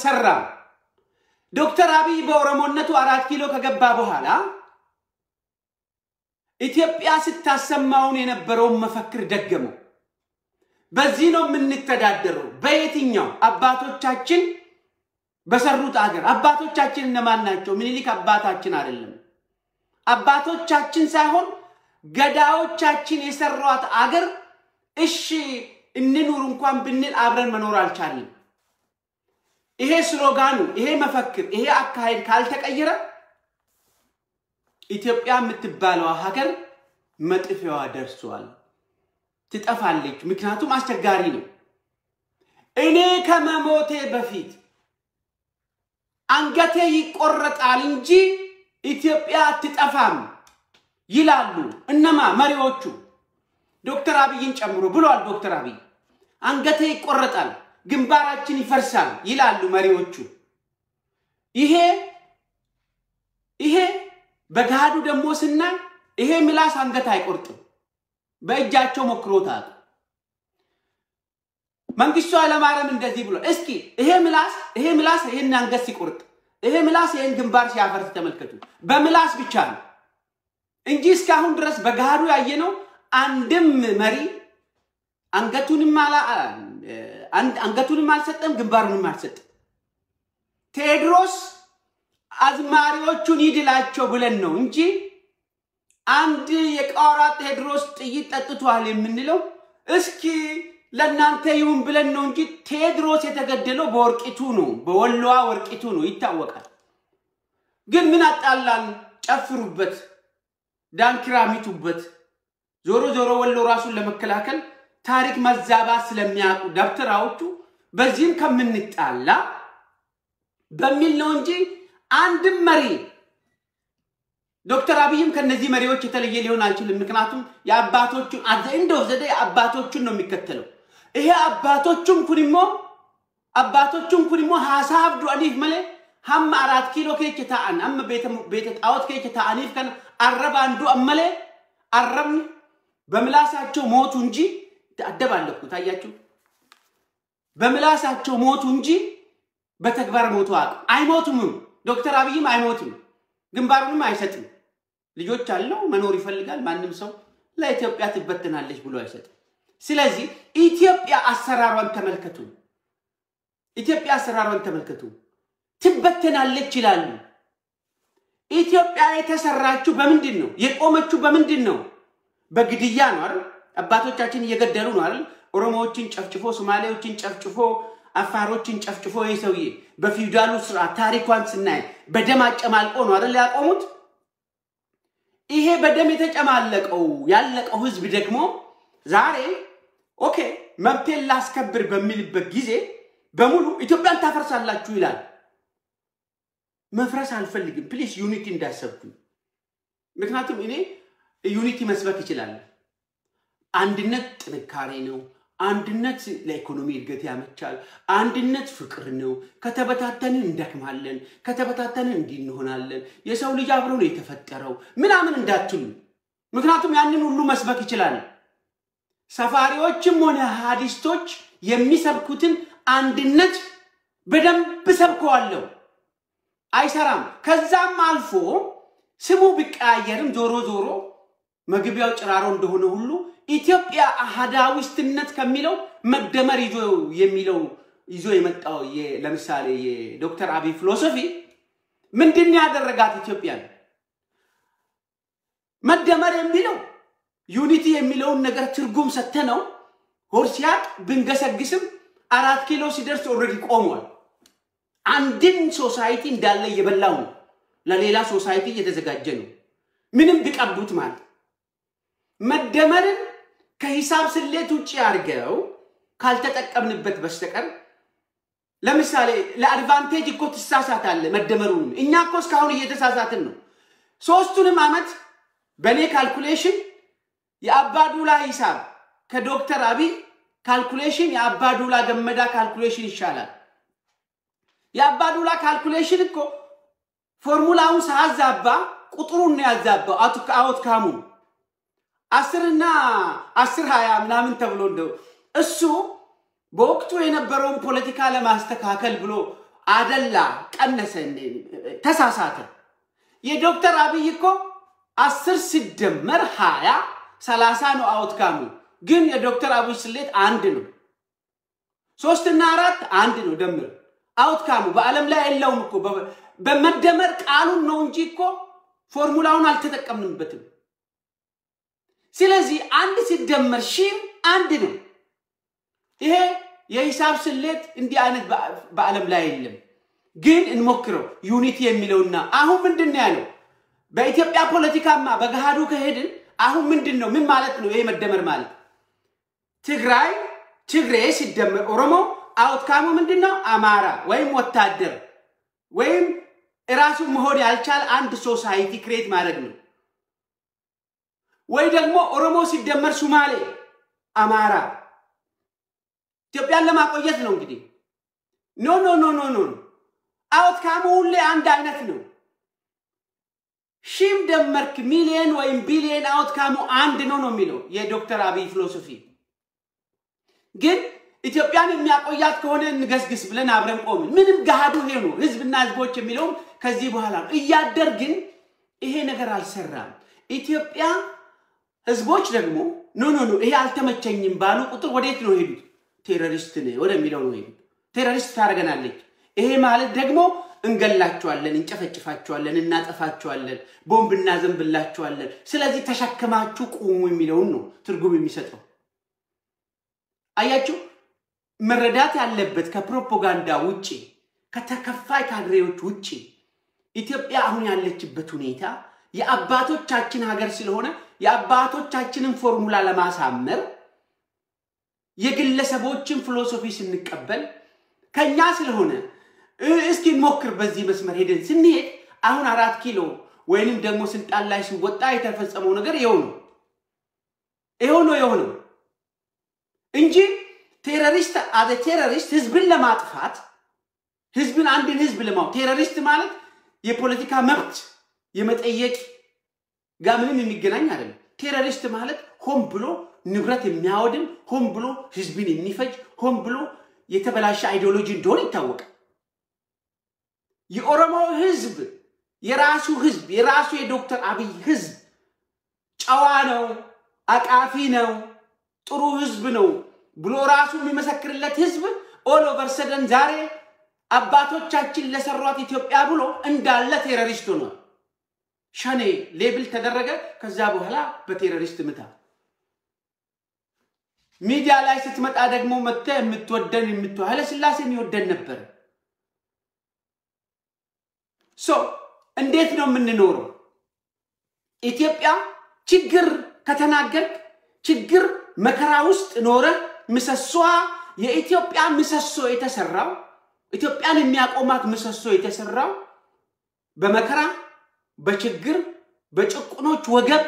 ሰራ ዶክተር አብይ በኦሮሞነቱ 4 ኪሎ ከገባ በኋላ ኢትዮጵያ ስታሰማውን የነበረው መፈክር ደገመው በዚህ ነው የምንተዳደረው በየትኛው አባቶቻችን በሰሩት አገር አባቶቻችን እነማን ናቸው ምኒልክ አባታችን አይደለም አባቶቻችን ሳይሆን ገዳዎቻችን የሰሯት አገር እሺ እንኑር እንኳን ብንል አብረን መኖር አልቻለም ይሄ ስሎጋኑ ይሄ መፈክር ይሄ አካሄድ ካልተቀየረ ኢትዮጵያ የምትባለው ሀገር መጥፊያዋ ደርሷል ትጠፋለች ምክንያቱም አስቸጋሪ ነው እኔ ከመሞቴ በፊት አንገቴ ይቆረጣል እንጂ ኢትዮጵያ አትጠፋም ይላሉ እነማ መሪዎቹ ዶክተር አብይን ጨምሮ ብሏል ዶክተር አብይ አንገቴ ይቆረጣል ግንባራችን ይፈርሳል ይላሉ መሪዎቹ ይሄ በጋዱ ደሞ ስናይ ይሄ ምላስ አንገት አይቆርጥም በእጃቸው ሞክሮታል መንግስቱ ኃይለማርያም እንደዚህ ብሎ እስኪ ይሄ ምላስ ይሄን አንገት ሲቆርጥ ይሄ ምላስ ይሄን ግንባር ሲያፈርስ ተመልከቱ በምላስ ብቻ ነው እንጂ እስካሁን ድረስ በጋዱ ያየነው አንድም መሪ አንገቱንም አልሰጠም ግንባሩንም አልሰጠም ቴድሮስ አዝማሪዎቹን ይድላቸው ብለን ነው እንጂ አንድ የቃራ ቴድሮስ ጥይት ጠጥቷል የምንለው እስኪ ለናንተ ይሁን ብለን ነው እንጂ ቴድሮስ የተገደለው በወርቂቱ ነው በወሎዋ ወርቂቱ ነው ይታወቃል ግን ምን አጣላን ጨፍሩበት ዳንክራሚቱበት ዞሮ ወሎ ራሱን ለመከላከል ታሪክ መዛባት ስለሚያቁ ደብተራዎቹ በዚህም ከምንጣላ በሚል ነው እንጂ አንድም መሪ ዶክተር አብይም ከነዚህ መሪዎች የተለየ ሊሆን አይችልም ምክንያቱም ያባቶቹን አዘንዶ ዘዴ አባቶቹን ነው የሚከተለው ይሄ አባቶቹን ኩኒሞ ሐሳብ ዱአኒፍ መለ هم 4 كيلو كيك تاعن أما بيت تعود كيك تاعنيف كان الربع عنده أمله الربع بملاساتشو موتونجي تأدب عليكم تاياتشو بملاساتشو موتونجي بتكبر موتواك أي موتهم دكتور أبيهم أي موتهم جنبارهم ما يساتهم لجوت تعلو منوري فلقال ما نمسو لا إثيوبيا تبتنا ليش بلو يسات سلازي إثيوبيا أسرارون تملكتون إثيوبيا أسرارون تملكتون تبتنا ليش يلالو ኢትዮጵያ የተሰራችሁ በመንድን ነው የቆመችሁ በመንድን ነው በግድያ ነው አይደል አባቶቻችን እየገደሉ ነው አይደል ኦሮሞዎችን ጨፍጭፎ ሶማሌዎችን ጨፍጭፎ አፋሮችን ጨፍጭፎ የሰውዬ በፊውዳሉ ስርዓት ታሪኳን ስናይ በደም አጨማልቆ ነው አይደል ያቆሙት ይሄ በደም የተጨማለቀው ያለቀው ህዝብ ደግሞ ዛሬ ኦኬ መብቴን ላስከብር በሚልበት ጊዜ በሙሉ ኢትዮጵያን ታፈርሳላችሁ ይላል መፍረስ አልፈልግም ፕሊስ ዩኒቲ እንዳሰብኩ ምክንያቱም እኔ ዩኒቲ መስበክ ይችላል አንድነት ጥንካሬ ነው አንድነት ለኢኮኖሚ እድገት ያመቻል አንድነት ፍቅር ነው ከተበታተንን እንደክማለን ከተበታተንን እንዲንሆናለን የሰው ልጅ አብሮ ነው የተፈጠረው ምናምን እንዳትሉ ምክንያቱም ያንን ሁሉ መስበክ ይችላል ሰፋሪዎችም ሆነ ሐዲስቶች የሚሰብኩትን አንድነት በደንብ ሰብከዋለሁ አይሰራም ከዛም አልፎ ስሙ ቢቀያየርም ዞሮ መግቢያው ጭራሮ እንደሆነ ሁሉ ኢትዮጵያ አሃዳዊስትነት ከሚለው መደመር ይዞ የመጣው ለምሳሌ የዶክተር አብይ ፊሎሶፊ ምንድን ያደረጋት ኢትዮጵያ መደመር የሚለው ዩኒቲ የሚለውን ነገር ትርጉም ሰተነው ሆርሲያት ብንገሰግስም 4 ኪሎ ሲደርስ ኦሬዲ ቆሟል አንድን ሶሳይቲ እንዳለ የበላው ለሌላ ሶሳይቲ እየተዘጋጀ ነው ምንም ቢቀቡት ማለት መደመርን ከሂሳብ ስሌት ውጪ አርገው ካልተጠቀምንበት በስተቀር ለምሳሌ ለአድቫንቴጅ እኮ ተሳሳታለ መደመሩን እኛ እኮ እስካሁን እየተሳሳትን ነው ሶስቱንም አመት በኔ ካልኩሌሽን የአባዱላ ሂሳብ ከዶክተር አብይ ካልኩሌሽን የአባዱላ ገመዳ ካልኩሌሽን ይሻላል የአባዱላ ካልኩሌሽን እኮ ፎርሙላውን ሳዛባ ቁጥሩን ነው ያዛባው አውትካሙ 10 እና 10 20 ምናምን ተብሎ እንደው እሱ በወቅቱ የነበረውን ፖለቲካ ለማስተካከል ብሎ አደላ ቀነሰ ተሳሳተ የዶክተር አብይ እኮ 10 ሲደመር 20 30 ነው አውትካሙ ግን የዶክተር አብይ ስሌት 1 ነው 3 እና 4 1 ነው ደምር አውትካሙ በአለም ላይ የለውም እኮ በመደመር ቃሉን ነው እንጂ እኮ ፎርሙላውን አልተጠቀምንበትም ስለዚህ 1 ሲደመር ሺህ 1 ነው ይሄ የሂሳብ ስሌት እንዲህ አይነት በአለም ላይ የለም ግን እንሞክረው ዩኒቲ የሚለውና አሁን ምንድነው ያለው በኢትዮጵያ ፖለቲካማ በገሃዱ ከሄድን አሁን ምንድነው ምን ማለት ነው ይሄ መደመር ማለት ትግሬ ሲደመር ኦሮሞ አውትካሙ ምንድነው አማራ ወይም ወታደር ወይም ራሱ መሆን ያልቻለ አንድ ሶሳይቲ ክሬት ማድረግ ነው ወይ ደግሞ ኦሮሞ ሲደመር ሶማሌ አማራ ኢትዮጵያን ለማቆየት ነው እንግዲህ ኖ አውትካሙ ሁሌ አንድ አይነት ነው ሺም ደመርክ ሚሊየን ወይም ቢሊየን አውትካሙ አንድ ነው የሚለው የዶክተር አብይ ፊሎሶፊ ግን ኢትዮጵያን የሚያቆያት ከሆነ እንገስግስ ብለን አብረን ቆምን ምንም ገሃዱ ሄኑ ህዝብና ህዝቦች የሚለው ከዚህ በኋላ እያደር ግን ይሄ ነገር አልሰራም ኢትዮጵያ ህዝቦች ደግሞ ኖ ይሄ አልተመቸኝም ባሉ ቁጥር ወዴት ነው ሄዱት ቴሮሪስት ነው ወደሚለው ነው ሄዱት ቴሮሪስት ታረጋናለች ይሄ ማለት ደግሞ እንገላቸዋለን እንጨፈጭፋቸዋለን እናጠፋቸዋለን ቦምብ እናዘንብላቸዋለን ስለዚህ ተሸከማችሁ ቁሙ የሚለው ነው ትርጉም የሚሰጠው አያችሁ መረዳት ያለበት ከፕሮፓጋንዳ ውጪ ከተከፋይ ካድሬዎች ውጪ ኢትዮጵያ አሁን ያለችበት ሁኔታ የአባቶቻችን ሀገር ስለሆነ የአባቶቻችንን ፎርሙላ ለማሳመር የግለሰቦችን ፊሎሶፊ ስንቀበል ከኛ ስለሆነ እስኪ ሞክር በዚህ መስመር ሄደን ስንሄድ አሁን 4 ኪሎ ወይንም ደግሞ ስልጣን ላይ ሲወጣ የተፈጸመው ነገር ይሄው ነው እንጂ ቴሮሪስት ህዝብን ለማጥፋት ህዝብን አንድን ህዝብ ለማው ቴሮሪስት ማለት የፖለቲካ መብት የመጠየቅ ጋር ምንም የሚገናኝ አይደለም ቴሮሪስት ማለት ሆም ብሎ ንብረት የሚያወድም ሆም ብሎ ህዝብን የሚፈጅ ሆም ብሎ የተበላሸ አይዲዮሎጂ እንደሆነ ይታወቃል የኦሮሞ ህዝብ የራሱ የዶክተር አብይ ህዝብ ጨዋ ነው አቃፊ ነው ጥሩ ህዝብ ነው ብሎ ራሱ የሚመሰክርለት ህዝብ ኦል ኦቨር ሰደን ዛሬ አባቶቻችን ለሰሯት ኢትዮጵያ ብሎ እንዳለ ቴሮሪስት ነው ሸኔ ሌብል ተደረገ ከዛ በኋላ በቴሮሪስት ምታ ሚዲያ ላይ ስትመጣ ደግሞ መተ የምትወደን ኃይለ ሥላሴን ይወደን ነበር እንዴት ነው የምንኖረው ኢትዮጵያ ችግር ከተናገር ችግር መከራ ውስጥ ኖረ ምሰሶ የኢትዮጵያ ምሰሶ የተሰራው ኢትዮጵያን የሚያቆማት ምሰሶ የተሰራው በመከራ በችግር በጭቁኖች ወገብ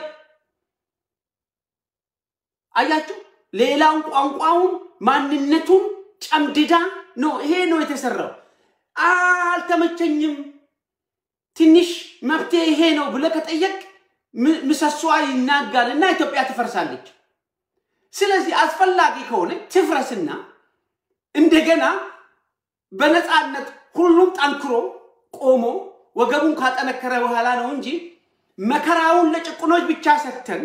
አያችሁ ሌላው ቋንቋውን ማንነቱን ጨምድዳ ነው ይሄ ነው የተሰራው አልተመቸኝም ትንሽ መብቴ ይሄ ነው ብለ ከጠየቅ ምሰሶዋ ይናጋልና ኢትዮጵያ ትፈርሳለች ስለዚህ አስፈላጊ ከሆነ ትፍረስና እንደገና በነጻነት ሁሉም ጠንክሮ ቆሞ ወገቡን ካጠነከረ በኋላ ነው እንጂ መከራውን ለጭቁኖች ብቻ ሰተን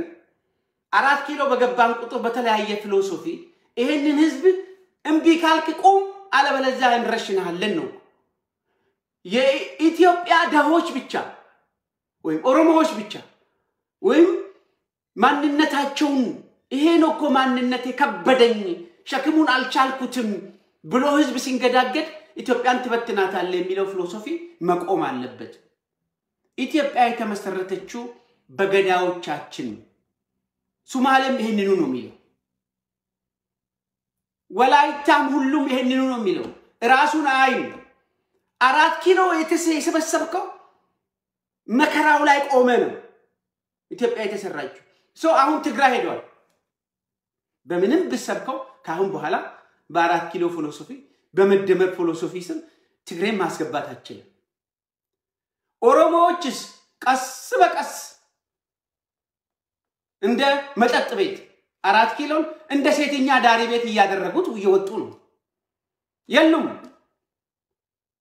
4 ኪሎ በገባን ቁጥር በተለያየ ፊሎሶፊ ይሄንን ህዝብ እምቢ ካልክ ቆም አለበለዚያ እንረሽናለን ነው የኢትዮጵያ ደሆች ብቻ ወይም ኦሮሞዎች ብቻ ወይም ማንነታቸውን ይሄ ነው እኮ ማንነቴ ከበደኝ ሸክሙን አልቻልኩትም ብሎ ህዝብ ሲንገዳገድ ኢትዮጵያን ትበትናታል የሚለው ፊሎሶፊ መቆም አለበት ኢትዮጵያ የተመሰረተችው በገዳዎቻችን ሱማሌም ይሄንኑ ነው የሚለው ወላይታም ሁሉም ይሄንኑ ነው የሚለው ራሱን አይን 4 ኪሎ የተሰበሰበው መከራው ላይ ቆመ ነው ኢትዮጵያ የተሰራችው አሁን ትግራይ ሄዷል በምንም ብሰብከው ካሁን በኋላ በ4 ኪሎ ፊሎሶፊ በመደመር ፊሎሶፊ ስም ትግሬን ማስገባት አችልም ኦሮሞዎችስ ቀስ በቀስ እንደ መጠጥ ቤት 4 ኪሎ እንደ ሴተኛ ዳሪ ቤት ያደረጉት እየወጡ ነው የሉም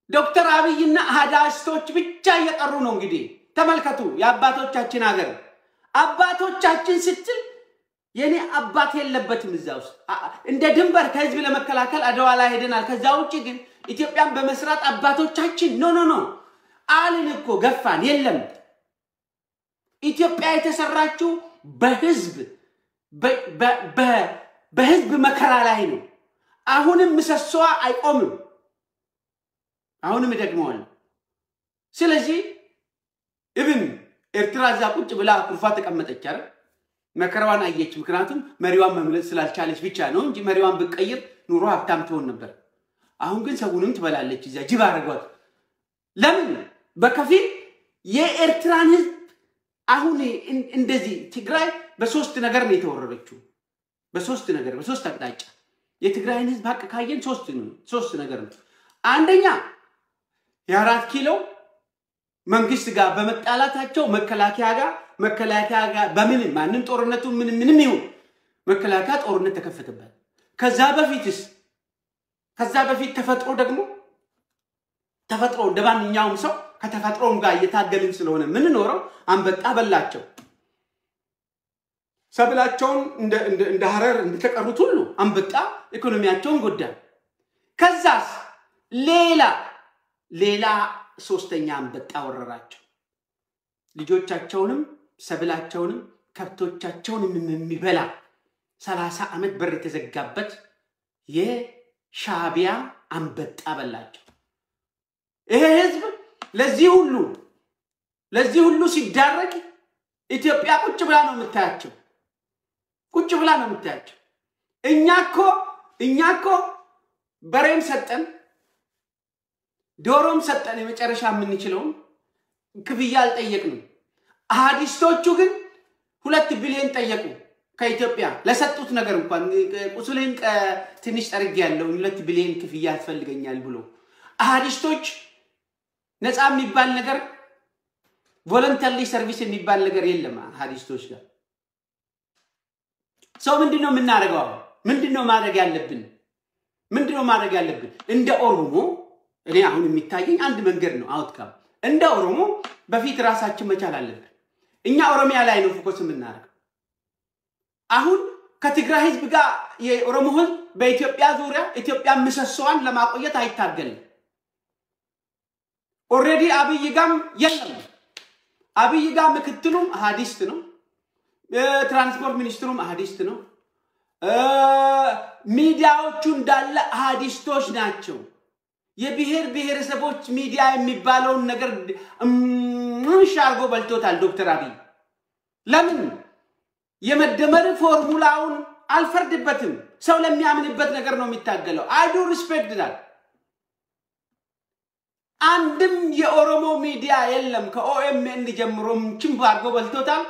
ዶክተር አብይና አህዳስቶች ብቻ እየቀሩ ነው እንግዲህ ተመልከቱ የአባቶቻችን ሀገር አባቶቻችን ስትል የኔ አባት የለበትም እዛው እንደ ድንበር ከህዝብ ለመከላከል አድዋ ላይ ሄደናል ከዛ ውጪ ግን ኢትዮጵያን በመስራት አባቶቻችን ኖ አልን እኮ ገፋን የለም ኢትዮጵያ የተሰራችው በህዝብ መከራ ላይ ነው አሁንም ምሰሶዋ አይቆምም አሁንም ደግመዋል ስለዚህ ኢብን ኤርትራ ዛ ቁጭ ብላ ኩርፋ ተቀመጠች አይደል መከራዋን አየች ምክንያቱም መሪዋን መምለስ ስላልቻለች ብቻ ነው እንጂ መሪዋን በቀይር ኑሮ ሀብታም ትሆን ነበር አሁን ግን ሰውንም ትበላለች እዛ ጅብ አረጋት ለምን በከፊል የኤርትራን ህዝብ አሁን እንደዚህ ትግራይ በሶስት ነገር ነው የተወረረችው በሶስት አቅጣጫ የትግራይን ህዝብ ሀቅ ካየን ሶስት ነገር ነው አንደኛ የ4 ኪሎ መንግስት ጋር በመጣላታቸው መከላከያ ጋር በምን ማንንም ጦርነቱ ምንም ይሁን መከላከያ ጦርነት ተከፈተበት ከዛ በፊት ተፈጥሮ እንደማንኛውም ሰው ከተፈጥሮም ጋር እየታገልን ስለሆነ ምን ኖረው አንበጣ በላቸው ሰብላቸውን እንደ ሐረር እንደተቀሩት ሁሉ አንበጣ ኢኮኖሚያቸውን ጎዳ ከዛስ ሌላ ሶስተኛ አንበጣ ወረራቸው ልጆቻቸውንም ሰብላቸውንም ከብቶቻቸውንም የሚበላ 30 አመት በር የተዘጋበት የሻቢያ አንበጣ በላቸው ይሄ ህዝብ ለዚህ ሁሉ ሲዳረግ ኢትዮጵያ ቁጭ ብላ ነው የምታያቸው እኛኮ በሬም ሰጠን ዶሮም ሰጠን የመጨረሻ ምን ይችላል ክፍያ አልጠየቅንም አህዲስቶቹ ግን 2 ቢሊዮን ጠየቁ ከኢትዮጵያ ለሰጡት ነገር እንኳን ቁስልን ትንሽ ጠርግ ያለው 2 ቢሊዮን ክፍያ ያስፈልገኛል ብሎ አህዲስቶች ነፃ የሚባል ነገር ቮለንተሪ ሰርቪስ የሚባል ነገር የለም አህዲስቶች ጋር ሰው ምንድነው የምናደርገው ምንድነው ማድረግ ያለብን እንደ ኦሮሞ እኔ አሁን የሚታየኝ አንድ መንገድ ነው አውትካም እንደ ኦሮሞ በፊት ራሳችን መቻል አለብን እኛ ኦሮሚያ ላይ ነው ፎከስ የምናደርገው አሁን ከትግራይ ህዝብ ጋር የኦሮሞ ህዝብ በኢትዮጵያ ዙሪያ ኢትዮጵያ ምሰሶዋን ለማቆየት አይታገልም ኦሬዲ አብይ ጋም የለም አብይ ጋም ምክትሉም አህዲስት ነው ትራንስፖርት ሚኒስትሩም አህዲስት ነው ሚዲያዎቹ እንዳለ አህዲስቶች ናቸው የብሔረሰቦች ሚዲያ የሚባለው ነገር ሻርጎ በልቶታል ዶክተር አብይ ለምን የመደመር ፎርሙላውን አልፈርድበትም ሰው ለሚያምንበት ነገር ነው የሚታገለው I do respect that አንድም የኦሮሞ ሚዲያ የለም ከኦኤምኤን ጀምሮም ችምባርጎ በልቶታል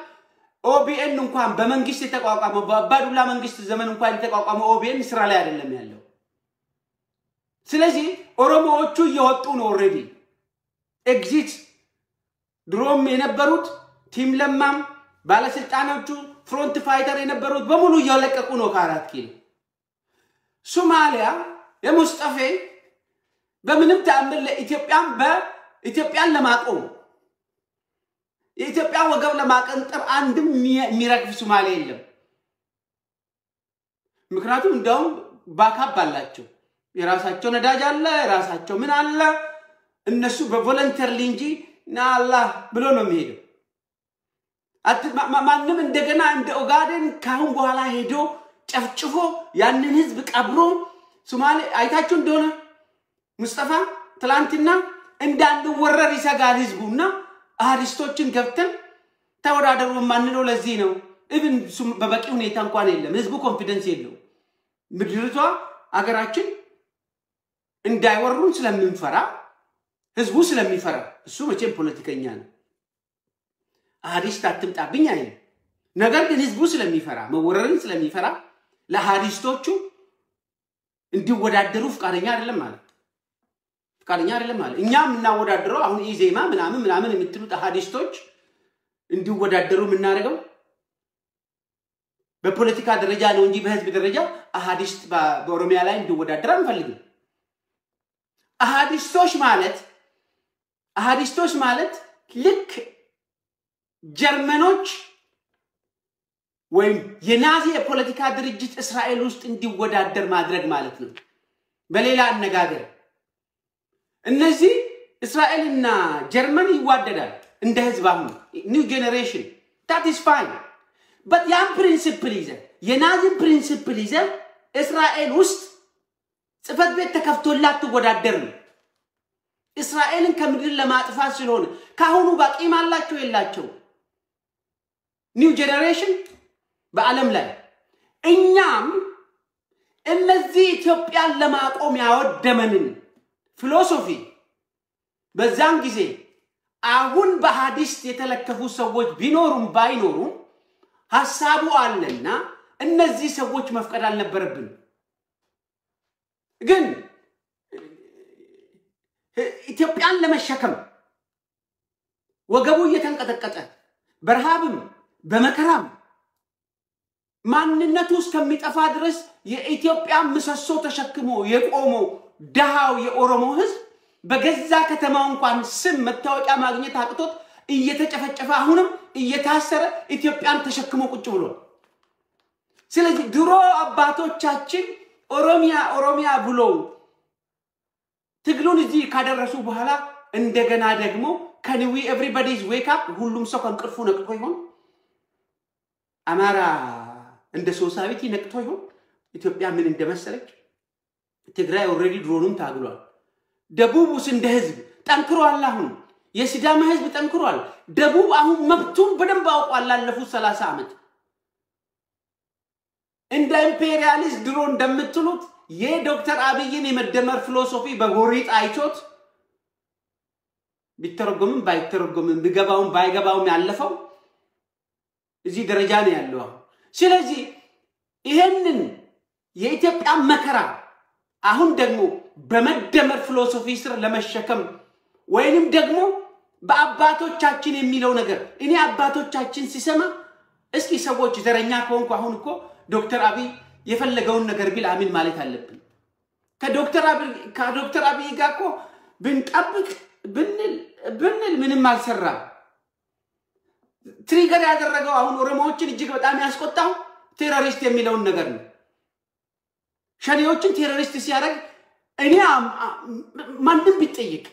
ኦቢኤን እንኳን በመንግስት የተቋቋመው በአባዱላ መንግስት ዘመን እንኳን የተቋቋመው ኦቢኤን ስራ ላይ አይደለም ያለው ስለዚህ ኦሮሞዎቹ እየወጡ ነው ኦሬዲ ኤግዚት ድሮም የነበሩት ቲም ለማም ባለስልጣኖቹ ፍሮንት ፋይተር የነበሩት በሙሉ እየለቀቁ ነው ከ4 ኪሎ ሶማሊያ የሙስጠፌ በምንም ተአምር ለኢትዮጵያን ለማቆም የኢትዮጵያ ወገብ ለማቀንጠር አንድም ሚራክፍ ሶማሌ የለም ምክንያቱም እንደውም ባካፕ አላቸው የራሳቸው ነዳጅ አለ የራሳቸው ምን አለ እነሱ በቮለንተሪ እንጂ አላህ ብሎ ነው የሚሄደው ማንም እንደገና እንደ ኦጋዴን ካሁን በኋላ ሄዶ ጨፍጭፎ ያንን ህዝብ ቀብሮ ሶማሌ አይታችሁ እንደሆነ ሙስጠፋ ትላንትና እንዳንወረር ይሰጋል ህዝቡና አህዲስቶችን ገብተን ተወዳደሩ ማንነው ለዚህ ነው ኢቭን በበቂ ሁኔታ እንኳን የለም ህዝቡ ኮንፊደንስ የለው ምድርቷ አገራችን እንዳይወሩን ስለምንፈራ ህዝቡ ስለሚፈራ እሱ መቼም ፖለቲከኛ ነው አህዲስት አትምጣብኝ አይደል ነገር ግን ህዝቡ ስለሚፈራ መወረርን ስለሚፈራ ለአህዲስቶቹ እንዲወዳደሩ ፍቃደኛ አይደለም ማለት እኛም እናወዳደረው አሁን ኢዜማ ምናምን የምትሉት አህዲስቶች እንዲወዳደሩ ምናረጋው በፖለቲካ ደረጃ ነው እንጂ በህዝብ ደረጃ አህዲስት በኦሮሚያ ላይ እንዲወዳደር አንፈልግም አሃዲስቶች ማለት ልክ ጀርመኖች ወይም የናዚ የፖለቲካ ድርጅት እስራኤል ውስጥ እንዲወዳደር ማድረግ ማለት ነው በሌላ አነጋገር እነዚህ እስራኤልና ጀርመን ይዋደዳል እንደ ህዝብ አሁን new generation that is fine but ያን ፕሪንሲፕል ይዘ የናዚ ፕሪንሲፕል ይዘ እስራኤል ውስጥ ጽፈት ቤት ተከፍቶላት ተወዳደር ነው እስራኤልን ከምድር ለማጥፋት ስለሆነ ካሁኑ ባቂም አላቸው የላቸው new generation በዓለም ላይ እኛም እነዚህ ኢትዮጵያን ለማቆም ያወደመንን ፊሎሶፊ በዛን ጊዜ አሁን በሐዲስ የተለከፉ ሰዎች ቢኖሩም ባይኖሩም ሐሳቡ አለና እነዚህ ሰዎች መፍቀድ አልነበረብን ግን ኢትዮጵያን ለመሸከም ወገቡ እየተንቀጠቀጠ በረሃብም በመከራም ማንነቱ እስከሚጠፋ ድረስ የኢትዮጵያ ምሰሶ ተሸክሞ የቆመው ደሃው የኦሮሞ ህዝብ በገዛ ከተማው እንኳን ስም መታወቂያ ማግኘት አቅቶት እየተጨፈጨፈ አሁንም እየታሰረ ኢትዮጵያን ተሸክሞ ቁጭ ብሎ ስለዚህ ድሮ አባቶቻችን ኦሮሚያ ብሎ ትግሉን እዚህ ካደረሱ በኋላ እንደገና ደግሞ can we everybody's wake up ሁሉም ሰው ከንቅልፉ ነቅቶ ይሆን አማራ እንደ ሶሳይቲ ነቅቶ ይሆን ኢትዮጵያ ምን እንደመሰለች ትግራይ ኦሬዲ ድሮኑም ታግሏል ደቡብስ እንደ ህዝብ ጠንክሯል አሁን የሲዳማ ህዝብ ጠንክሯል ደቡብ አሁን መብቱን በደንብ አውቋል ላለፉት 30 አመት እንደ ኢምፔሪያሊስት ድሮ እንደምትሉት የዶክተር አብይን የመደመር ፊሎሶፊ በጎሪጥ አይቾት ቢተረጎምም ባይተረጎምም ቢገባውም ባይገባውም ያለፈው እዚህ ደረጃ ነው ያለው ስለዚህ ይሄንን የኢትዮጵያ መከራ አሁን ደግሞ በመደመር ፊሎሶፊ ስር ለመሸከም ወይንም ደግሞ በአባቶቻችን የሚለው ነገር እኔ አባቶቻችን ሲሰማ እስኪ ሰዎች ዘረኛ ከሆንኩ አሁን እኮ ዶክተር አብይ የፈለገውን ነገር ቢል አሚን ማለት አለብን ከዶክተር አብይ ጋር እኮ ብንጠብቅ ብንል ምንም አልሰራ ትሪገር ያደረገው አሁን ኦሮሞዎችን እጅግ በጣም ያስቆጣው ቴሮሪስት የሚለውን ነገር ነው ሸኔዎችን ቴሮሪስት ሲያደርግ እኔ ማንንም ቢጠይቅ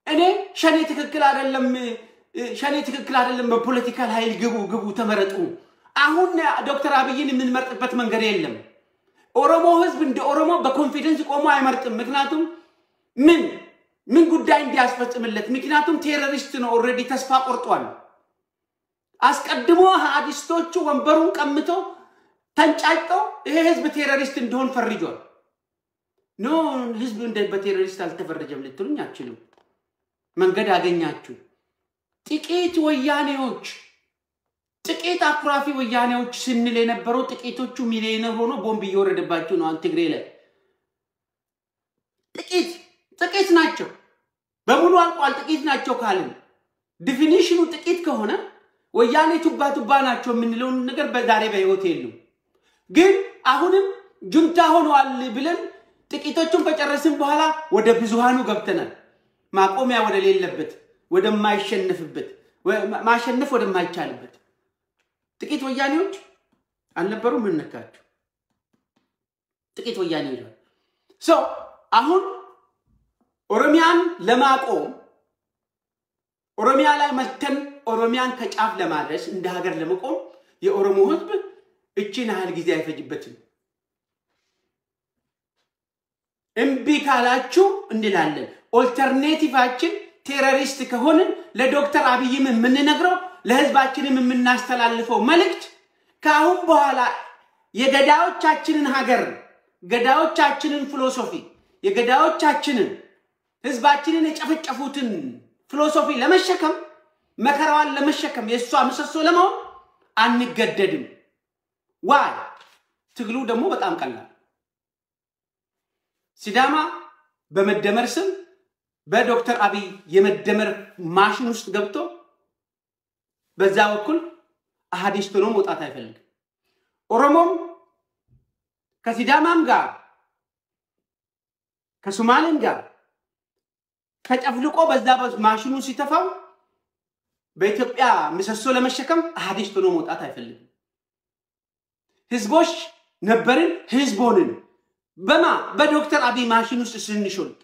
እኔ ሸኔ ትክክል አይደለም በፖለቲካል ኃይል ግቡ ተመረጡ አሁን ዶክተር አብይን የምንመርጥበት መንገድ የለም ኦሮሞ ህዝብ እንደ ኦሮሞ በኮንፊደንስ ቆሞ አይመርጥም ምክንያቱም ምን ጉዳይ እንዲያስፈጽምለት ምክንያቱም ቴሮሪስት ነው ኦሬዲ ተስፋ ቆርጧል አስቀድሞ ሐዲስቶቹ ወንበሩን ቀምቶ ተንጫጭተው ይሄ ህዝብ ቴሮሪስት እንደሆን ፈርጇል ኖ ህዝብ እንደ በቴሮሪስት አልተፈረጀም ልትሉኝ አትችሉም መንገድ አገኛችሁ ጥቂት አኩራፊ ወያኔዎች ስንል የነበረው ጥቂቶቹ ሚሊዮነር ሆኖ ቦምብ እየወረደባቸው ነው አንትግሬ ላይ ጥቂት ናቸው በሙሉ አልቋል ጥቂት ናቸው ካልን ዲፊኒሽኑ ጥቂት ከሆነ ወያኔ ቱባ ናቸው የምንለው ነገር በዛሬ በህይወት የለም ግን አሁንም ጁንታ ሆኗል ብለን ጥቂቶቹን ከጨረስን በኋላ ወደ ብዙሃኑ ገብተናል ማቆሚያ ወደ ሌለበት ወደ ማይሸነፍበት ማሸነፍ ወደ ማይቻልበት ጥቂት ወያኔዎች አልነበሩ ምን ነካቸው ጥቂት ወያኔዎች ሶ አሁን ኦሮሚያን ለማቆም ኦሮሚያ ላይ መተን ኦሮሚያን ከጫፍ ለማድረስ እንደ ሀገር ለመቆም የኦሮሞ ህዝብ እቺን ያህል ጊዜ አይፈጅበትም እምቢ ካላችሁ እንላለን ኦልተርኔቲቫችን ቴሮሪስት ከሆነን ለዶክተር አብይም የምንነግረው ለህዝባችንም የምናስተላልፈው መልእክት ካሁን በኋላ የገዳዮቻችንን ሀገር ገዳዮቻችንን ፊሎሶፊ የገዳዮቻችንን ህዝባችንን የጨፈጨፉትን ፊሎሶፊ ለመሸከም መከራዋን ለመሸከም የሷ ምሰሶ ለመሆን አንገደድም ዋይ ትግሉ ደግሞ በጣም ቀላል ሲዳማ በመደመር ስም በዶክተር አብይ የመደመር ማሽን ውስጥ ገብቶ በዛ በኩል አሐዲስቱ ነው መውጣት አይፈልግም ኦሮሞም ከሲዳማም ጋር ከሶማሌም ጋር ተጨፍልቆ በዛ ማሽኑ ሲተፋው በኢትዮጵያ ምሰሶ ለመሸከም አሃዲስት ሆኖ መውጣት አይፈልግም ህዝቦች ነበርን ህዝቦንን በዶክተር አብይ ማሽን ውስጥ ስንሾልጥ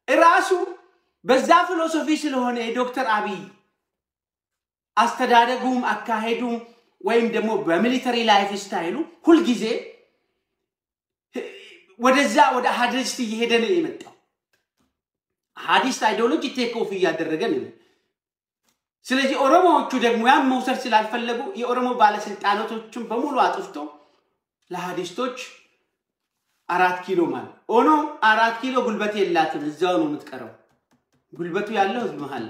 ራሱ በዛ ፊሎሶፊ ስለሆነ ዶክተር አብይ አስተዳደጉም አካሄዱም ወይም ደግሞ በሚሊተሪ ላይፍ ስታይሉ ሁሉ ጊዜ ወደዛ ወደ አሃዲስት እየሄደ ነው የመጣው አሃዲስት አይዲዮሎጂ ቴክ ኦፍ እያደረገ ነው ስለዚህ ኦሮሞዎቹ ደግሞ ያን መውሰድ ስላልፈለጉ የኦሮሞ ባለስልጣናቶችን በሙሉ አጥፍቶ ለአሃዲስቶች 4 ኪሎ ማለት ኦኖ 4 ኪሎ ጉልበት የላትም እዛው ነው የምትቀረው ጉልበቱ ያለው ህዝብ መሃል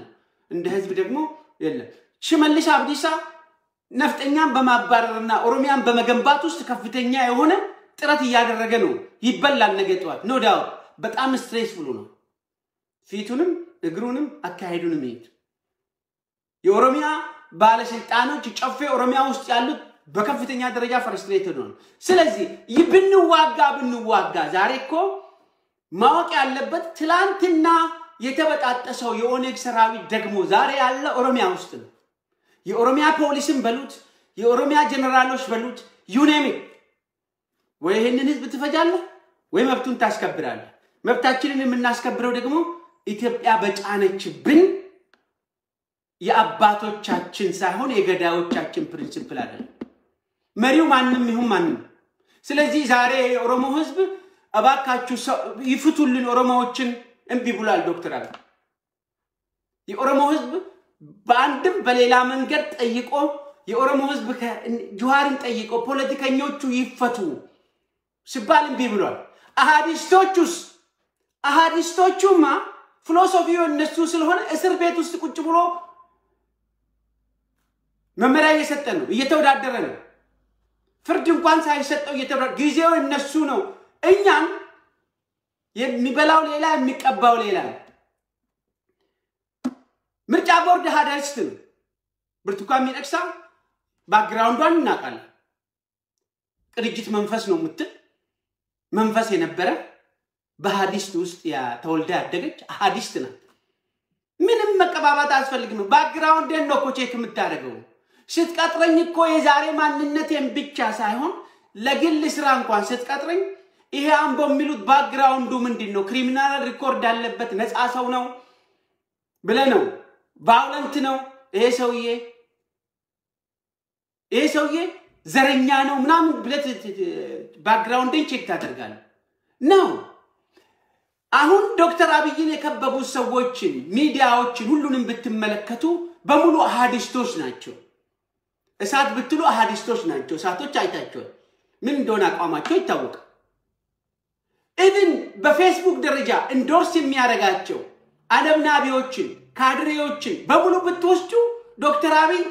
እንደ ህዝብ ደግሞ የለም ሽመልስ አብዲሳ ነፍጠኛን በማባረርና ኦሮሚያን በመገንባት ውስጥ ከፍተኛ የሆነ ጥረት ያደረገ ነው ይበላል ነገ ጧት ኖ ዳው በጣም ስትሬስፉል ነው ፊቱንም እግሩንም አካሄዱንም ይት የኦሮሚያ ባለስልጣኖች ጨፌ ኦሮሚያ ውስጥ ያሉት በከፍተኛ ደረጃ ፍራስትሬትድ ነው ስለዚህ ብንዋጋ ዛሬኮ ማወቅ ያለበት ትላንትና የተበጣጠሰው የኦኔግ ሰራዊት ደግሞ ዛሬ ያለ ኦሮሚያ ውስጥ ነው የኦሮሚያ ፖሊስም በሉት የኦሮሚያ ጀነራሎች በሉት ዩኔሚ ወይ ይሄንን ህዝብ ትፈጃለህ ወይ መብቱን ታስከብራለህ መብታችንን የምናስከብረው ደግሞ ኢትዮጵያ በጫነችብን የአባቶቻችን ሳይሆን የገዳዮቻችን ፕሪንሲፕል አይደለም መሪው ማንንም ይሁን ማንንም ስለዚህ ዛሬ የኦሮሞ ህዝብ አባካችሁ ይፍቱልን ኦሮሞዎችን እንቢ ብሏል ዶክተር አብይ የኦሮሞ ህዝብ በአንድም በሌላ መንገድ ጠይቆ የኦሮሞ ህዝብ ጁሃርን ጠይቆ ፖለቲከኞቹ ይፈቱ ሲባል እንቢ ብሏል አሃዲስቶቹማ ፊሎሶፊው እነሱ ስለሆነ እስር ቤት ውስጥ ቁጭ ብሎ መመሪያ እየሰጠ ነው እየተወዳደረ ነው ፍርድ እንኳን ሳይሰጠው እየተወዳደረ ጊዜው እነሱ ነው እኛም የሚበላው ሌላ የሚቀባው ሌላ ምርጫ ቦርድ አሃዲስት ብርቱካን ሚደቅሳ ባክግራውንዷን እናቃለን ቅርጅት መንፈስ ነው ምትል መንፈስ የነበረ በአሃዲስት ውስጥ ያ ተወልዳ ያደገች አሃዲስት ናት ምንም መቀባባት አስፈልግም ባክግራውንድ ነው እኮ ቼክ የምታደርገው ስትቀጥረኝ እኮ የዛሬ ማንነቴን ብቻ ሳይሆን ለግል ስራ እንኳን ስትቀጥረኝ ይሄ አንቦ የሚሉት ባክግራውንዱ ምንድነው ክሪሚናል ሪኮርድ አለበት ነፃ ሰው ነው ብለነው ቫዮለንት ነው ይሄ ሰውዬ ዘረኛ ነው ምናምን ብለት ባክግራውንድን ቼክ ታደርጋለህ ነው አሁን ዶክተር አብይን የከበቡ ሰዎችን ሚዲያዎችን ሁሉንም ብትመለከቱ በሙሉ አሃዲስቶች ናቸው እሳት ብትሉ አሃዲስቶች ናቸው እሳቶች አይታቸው ምን እንደሆነ አቋማቸው ይታወቃል ኢቭን በፌስቡክ ደረጃ ኢንዶርስ የሚያረጋቸው አለምናቢዎችን ካድሬዎችን በሙሉ ብትወስዱ ዶክተር አብይ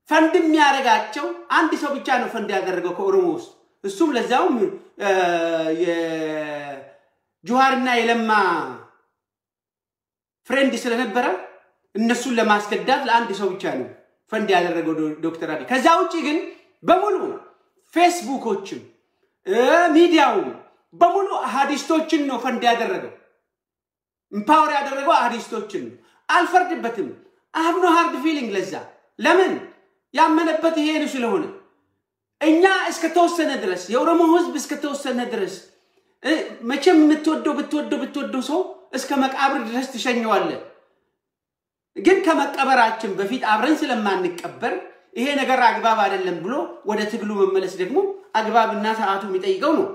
ፈንድ የሚያረጋቸው አንድ ሰው ብቻ ነው ፈንድ ያደረገው ከኦሮሞ ውስጥ እሱም ለዛውም ጁሃርና የለማ ፍሬንድ ስለነበረ እነሱን ለማስከዳት ለአንድ ሰው ብቻ ነው ፈንድ ያደረገው ዶክተር አብይ ከዛ ውጪ ግን በሙሉ ፌስቡኮችም ሚዲያው በሙሉ አሃዲስቶችን ነው ፈንድ ያደረገው ኢምፓወር ያደረገው አሃዲስቶችን አልፈርድበትም አብኖ ሃርድ ፊሊንግ ለዛ ለምን ያመነበት ይሄ ነው ስለሆነ እኛ እስከ ተወሰነ ድረስ የኦሮሞ ህዝብ እስከ ተወሰነ ድረስ መቼም ብትወደው ሰው እስከ መቃብር ድረስ ትሸኘዋለህ ግን ከመቀበራችን በፊት አብረን ስለማንቀበር ይሄ ነገር አግባብ አይደለም ብሎ ወደ ትግሉ መመለስ ደግሞ አግባብና ሰዓቱ የሚጠይቀው ነው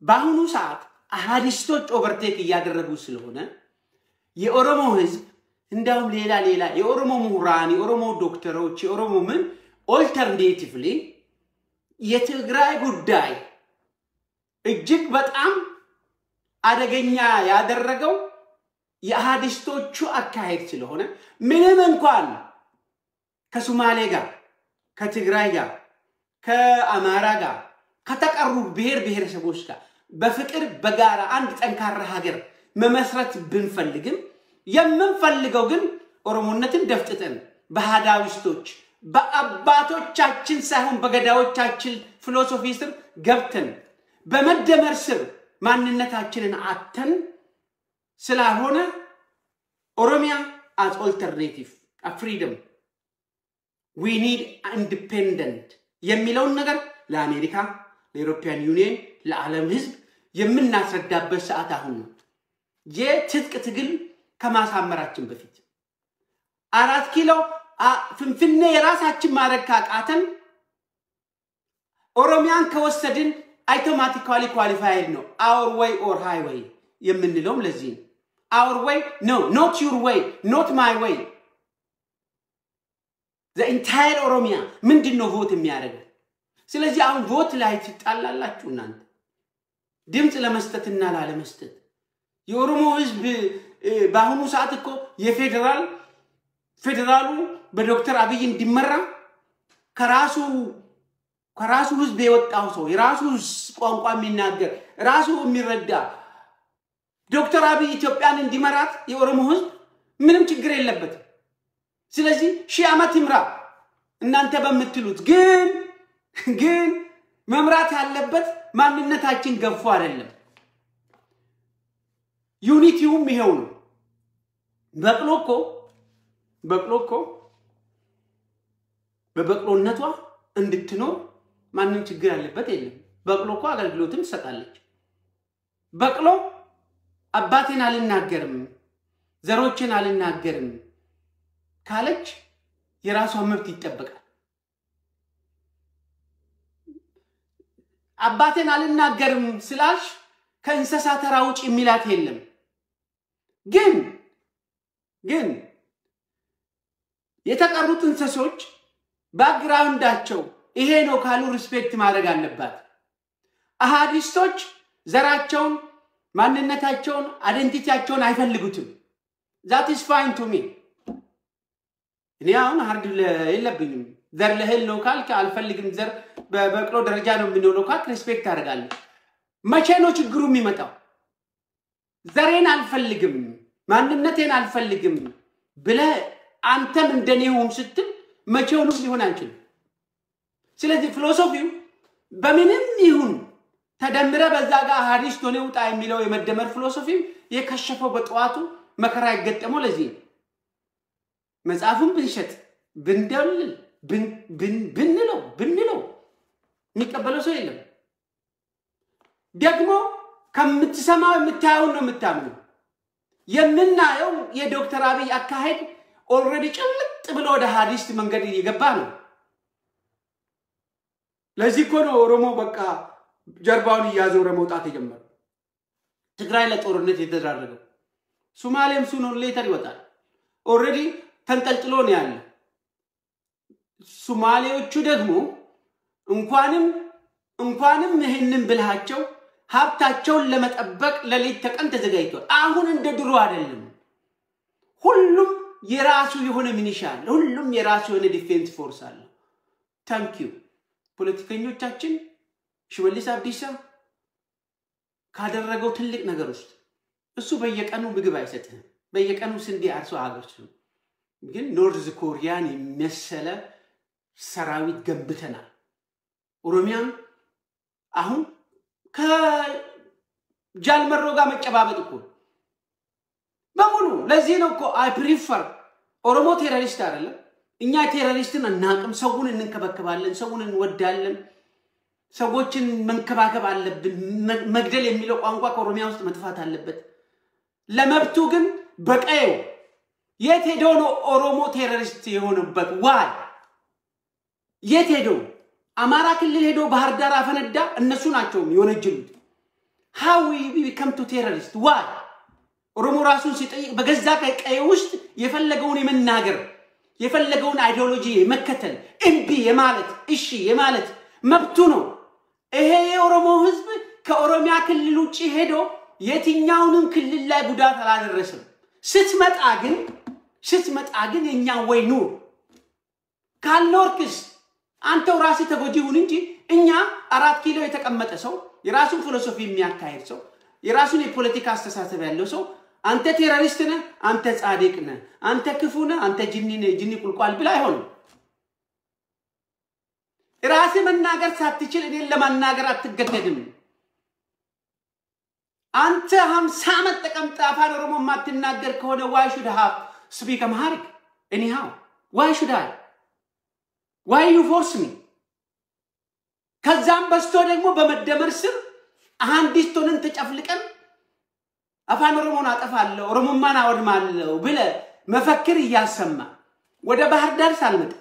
በአሁኑ ሰዓት አሃዲስቶች ኦቨርቴክ እያደረጉ ስለሆነ የኦሮሞ ህዝብ እንዳውም ሌላ የኦሮሞ ምሁራን የኦሮሞ ዶክተሮች የኦሮሞ ምን ኦልተርኔቲቭሊ የትግራይ ጉዳይ እጅግ በጣም አደገኛ ያደረገው የአሃዲስቶቹ አካሄድ ስለሆነ ምንም እንኳን ከሶማሌ ጋር ከትግራይ ጋር ከአማራ ጋር ከተቀሩ ብሔረሰቦች ጋር በፍቅር በጋራ አንድ ጠንካራ ሀገር መመስረት ብንፈልግም የምንፈልገው ግን ኦሮሞነትን ደፍጥተን በሃዳዊስቶች በአባቶቻችን ሳይሆን በገዳዮቻችን ፊሎሶፊ ስር ገብተን በመደመር ስር ማንነታችንን አተን ስላልሆነ ኦሮሚያ as alternative a freedom we need independent የሚለውን ነገር ለአሜሪካ ለዩሮፒያን ዩኒየን ለዓለም ህዝብ የምናስረዳበት ሰዓት አሁን ነው የትጥቅ ትግል ከማሳመራችን በፊት 4 ኪሎ ፍንፍኔ የራሳችን ማድረግ ካቃተን ኦሮሚያን ከወሰድን automatically qualified ነው our way or highway የምንለውም ለዚህ our way no not your way not my way the entire Oromia ምንድነው vote የሚያደርገው ስለዚህ አሁን vote ላይ ትጣላላችሁ እናንተ ድምጽ ለመስጠትና ላለመስጠት የኦሮሞ ህዝብ በአሁኑ ሰዓት እኮ የፌደራሉ በዶክተር አብይ እንዲመራ ከራሱ ህዝብ የወጣው ሰው የራሱ ቋንቋ የሚናገር ራሱ የሚረዳ ዶክተር አብይ ኢትዮጵያን እንዲመራት የኦሮሞ ህዝብ ምንም ችግር የለበትም ስለዚህ ሺህ ዓመት ይምራ እናንተ በመትሉት ግን መምራት ያለበት ማንነታችን ገፎ አይደለም ዩኒቲውም ይሄው ነው በቅሎኮ በበቅሎነቷ እንድትኖር ማንንም ችግር ያለበት የለም በቅሎኮ አገልግሎትም ትሰጣለች በቅሎ አባቴን አልናገርም ዘሮችን አልናገርም ካለች የራሷ መብት ይጠበቃል አባቴን አልናገርም ስላልሽ ከእንስሳ ተራ ውጪ የሚላት የለም ግን የተቀሩት እንስሶች ባክግራውንዳቸው ይሄ ነው ካሉ ሪስፔክት ማድረግ አለባት አሃዲስቶች ዘራቸውን ማንነታቸውን አይደንቲቲያቸውን አይፈልጉትም that is fine to me እኔ አሁን ሃርድ የለብኝም ዘር ለህል ነው ካልክ አልፈልግም ዘር በበቅሎ ደረጃ ነው የሚኖረው ካልክ ሪስፔክት አደርጋለሁ መቼ ነው ችግሩ የሚመጣው ዘሬን አልፈልግም ማንነቴን አልፈልግም ብለ አንተም እንደኔውም ስትል መቼው ነው ሊሆን አንችል ስለዚህ ፊሎሶፊው በምንም ይሁን ተደምረ በዛ ጋር ሐዲስ ቶኔ ውጣ የሚለው የመደመር ፊሎሶፊ የከሸፈው በጧቱ መከራ ይገጠመው ለዚህ መጽሐፉን ብንሸጥ ብንደልል ብንለው የሚቀበለው ሰው የለም ደግሞ ከምትሰማው የምታየው ነው የምታምነው የምናየው የዶክተር አብይ አካሄድ ኦልሬዲ ጭልጥ ብሎ ወደ ሐዲስ መንገድ እየገባ ነው ለዚህ እኮ ነው ኦሮሞ በቃ ጀርባውን ያዞረ መውጣት የጀመረው ትግራይ ለጦርነት የተደረገው ሶማሌም ሱኖር ሌተር ይወጣል ኦልሬዲ ተንጠልጥሎ ነው ያለ ሶማሌዎቹ ደግሞ እንኳንም ይሄንን ብልሃቸው ሀብታቸውን ለመጠበቅ ለሌት ተቀን ተዘጋጅቷል አሁን እንደ ድሮ አይደለም ሁሉም የራሱ የሆነ ሚኒሻ አለ ሁሉም የራሱ የሆነ ዲፌንስ ፎርስ አለ ታንክ ዩ ፖለቲከኞቻችን ሽመልስ አብዲሳ ካደረገው ትልቅ ነገር ውስጥ እሱ በየቀኑ ምግብ አይሰጥም በየቀኑ ስንዴ አርሶ አገርሱ ግን ኖርዝ ኮሪያን የሚመሰለ ሰራዊት ገንብተናል ኦሮሚያን አሁን ከጃልመሮ ጋር መጨባበጥ እኮ በሙሉ ለዚህ ነው እኮ አይ ፕሪፈር ኦሮሞ ቴሮሪስት አይደለም እኛ ቴሮሪስትን አናቅም ሰውን እንከበከባለን ሰውን እንወዳለን ሰዎችን መንከባከብ አለብን መግደል የሚለው ቋንቋ ከኦሮሚያ ውስጥ መጥፋት አለበት ለመብቱ ግን በቀየው የት ሄዶ ነው ኦሮሞ ቴሮሪስት የሆነበት ዋይ የት ሄዶ አማራ ክልል ሄዶ ባህር ዳር አፈነዳ እነሱ ናቸው የወነጀሉት how we become to terrorist why ኦሮሞ ራሱን ሲጠይቅ በገዛ ቀይ ውስጥ የፈለገውን የመናገር የፈለገውን አይዲዮሎጂ መከተል እምቢ የማለት እሺ የማለት መብቱ ነው ይሄ የኦሮሞ ህዝብ ከኦሮሚያ ክልል ውጪ ሄዶ የትኛውንም ክልል ላይ ጉዳት አላደረሰም ስትመጣ ግን የኛ ወይ ኑር ካልኖርክስ አንተው ራስህ ተጎጂ ሁን እንጂ እኛ 4 ኪሎ የተቀመጠ ሰው የራሱን ፊሎሶፊ የሚያካሂድ ሰው የራሱን የፖለቲካ አስተሳሰብ ያለው ሰው አንተ ቴሮሪስት ነህ አንተ ጻድቅ ነህ አንተ ክፉ ነህ አንተ ጅኒ ነህ ጅኒ ቁልቋል ብላ አይሆንም ራስህ መናገር ሳትችል እኔን ለማናገር አትገደድም አንተ 50 ዓመት ተቀምጠህ አፋን ኦሮሞ ማትናገር ከሆነ why should I have speak Amharic anyhow why should I why you force me ከዛም በስቶ ደግሞ በመደመር ስር አንዲስቶንን ተጨፍልቀን አፋን ኦሮሞን አጠፋለሁ ኦሮሞማን አወድማለሁ ብለ መፈክር ያሰማ ወደ ባህር ዳር ሳልመጣ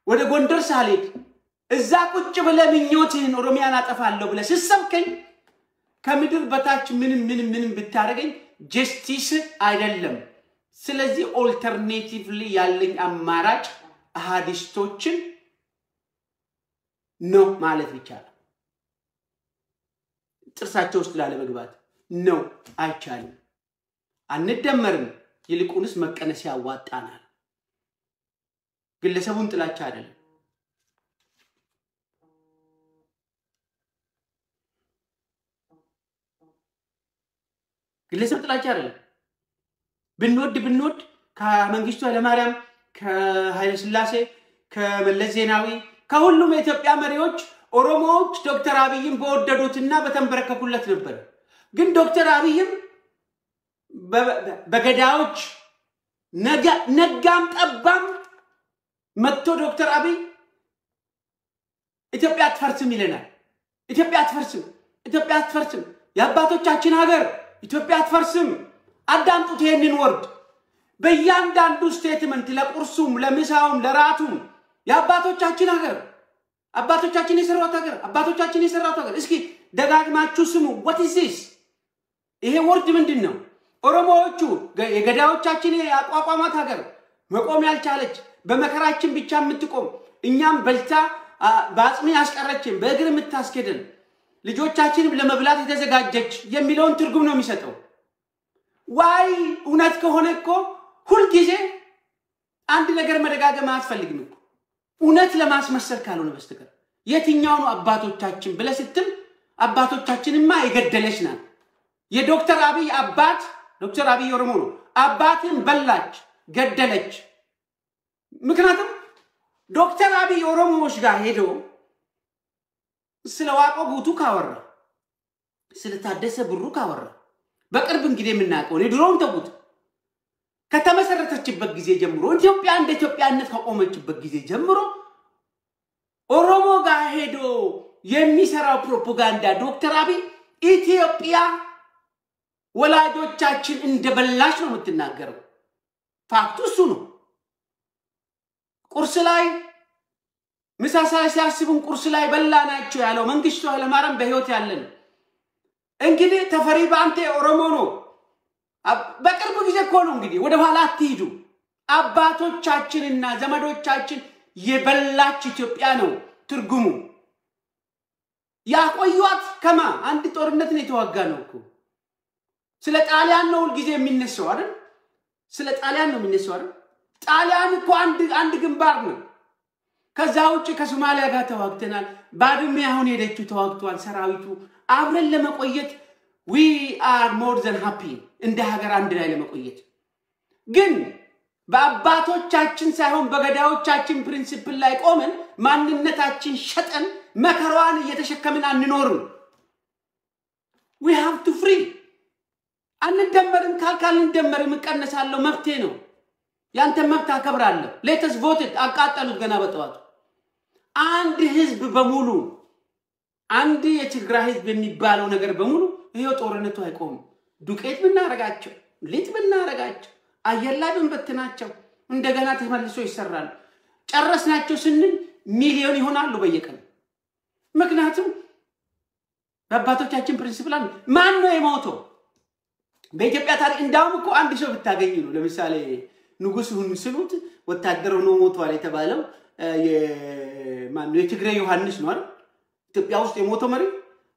ወደ ጎንደር ሳልሄድ እዛ ቁጭ ብለ ምኞትህን ኦሮሚያን አጠፋለሁ ብለ ሲሰብከኝ ከምድር በታች ምንም ብታረገኝ ጀስቲስ አይደለም ስለዚህ ኦልተርኔቲቭሊ ያለኝ አማራጭ አሃዲስቶችን ነው ማለት ይቻላል ጥርሳቸው ውስጥ ላለ መግባት ነው አይቻልም አንደመርም ይልቁንስ መቀነስ ያዋጣናል ግለሰቡን ጥላቻ አይደለም ግለሰብ ጥላቻ አይደለም ብንወድ ከመንግስቱ ኃይለማርያም ከኃይለ ሥላሴ ከመለስ ዜናዊ ከሁሉም የኢትዮጵያ መሪዎች ኦሮሞዎች ዶክተር አብይን በወደዱትና በተንበረከኩለት ነበር ግን ዶክተር አብይም በገዳዎች ነጋም ጠባም መጥቶ ዶክተር አብይ ኢትዮጵያ አትፈርስም ይለናል ኢትዮጵያ አትፈርስም የአባቶቻችን ሀገር ኢትዮጵያ አትፈርስም አዳምጡት ይሄንን ወርድ በእያንዳንዱ ስቴትመንት ለቁርሱም ለምሳውም ለራቱም የአባቶቻችን ሀገር አባቶቻችን የሰራው ሀገር እስኪ ደጋግማችሁ ስሙ what is this ይሄ ወርድ ምንድነው ኦሮሞዎቹ የገዳዎቻችን ያቋቋማት ሀገር መቆም ያልቻለች በመከራችን ብቻ የምትቆም እኛም በልታ ባጽሚ ያስቀረችን በእግር የምታስከደን ልጆቻችንም ለመብላት የተዘጋጀች የሚለውን ትርጉም ነው የሚሰጠው ዋይ እውነት ከሆነ እኮ ሁሉ ጊዜ አንድ ነገር መደጋገም አያስፈልግም እኮ እውነት ለማስመሰል ካልሆነ በስተቀር የትኛው ነው አባቶቻችን ብለስትም አባቶቻችንማ የገደለች ናት የዶክተር አብይ አባት ዶክተር አብይ ኦሮሞ ነው አባትን በላች ገደለች ምክንያቱም ዶክተር አብይ ኦሮሞዎች ጋር ሄዶ ስለዋቆ ጉቱ ካወራ ስለታደሰ ብሩ ካወራ በቅርብ እንግዲህ የምናቀው ለድሮን ተውት ከተመሰረተችበት ጊዜ ጀምሮ ኢትዮጵያ እንደ ኢትዮጵያነት ከቆመችበት ጊዜ ጀምሮ ኦሮሞ ጋር ሄዶ የሚሰራው ፕሮፓጋንዳ ዶክተር አብይ ኢትዮጵያ ወላጆቻችን እንደበላሽ ነው የምትናገረው ፋክቱ እሱ ነው ቁርስ ላይ ምሳሳይ ሲያስቡን ቁርስ ላይ በላናቸው ያለው መንግስቱ ኃይለማርያም በህይወት ያለን እንግዲህ ተፈሪ ባንቴ ኦሮሞ ነው በቅርብ ጊዜ እኮ ነው እንግዲህ ወደ ኋላ አትሂዱ አባቶቻችንና ዘመዶቻችን የበላች ኢትዮጵያ ነው ትርጉሙ ያቆዩት ከማ አንድ ጦርነት ነው የተዋጋ ነው እኮ ስለ ጣሊያን ነው ጊዜ የሚነሳው አይደል ስለ ጣሊያን ነው የሚነሳው አይደል ጣሊያን እኮ አንድ ግንባር ነው ከዛውጭ ከሶማሊያ ጋር ተዋግተናል ባድሜ አሁን ሄደችው ተዋግቷል ሰራዊቱ አብረን ለመቆየት we are more than happy እንደ ሀገር አንድ ላይ ለመቆየት ግን በአባቶቻችን ሳይሆን በገዳዎቻችን ፕሪንሲፕል ላይ ቆመን ማንነታችን ሸጠን መከራዋን እየተሸከምን አንኖርም we have to free አንደመርም ካልካልን እንደመርም ቀነሳለው መፍቴ ነው ያንተ መብት አከብራለሁ let us vote it አቃጠሉት ገና በጠዋቱ አንድ ህዝብ በሙሉ አንድ የትግራይ ህዝብ የሚባለው ነገር በሙሉ ይሄው ጦርነቱ አይቆም ዱቄት ብናረጋቸው ሊጥ ብናረጋቸው አየር በትናቸው እንደገና ተመልሶ ይሰራል ጨረስናቸው ስንል ሚሊዮን ይሆናሉ በየቀኑ ምክንያቱም በአባቶቻችን ፕሪንሲፕል ማን ነው የሞተው በኢትዮጵያ ታሪክ እንዳውም እኮ አንድ ሰው ብታገኝ ነው ለምሳሌ ንጉስ ሁን ስሉት ወታደር ሆኖ ሞቷል የተባለው የማን ነው የትግራይ ዮሐንስ ነው አይደል ኢትዮጵያ ውስጥ የሞተው መሪ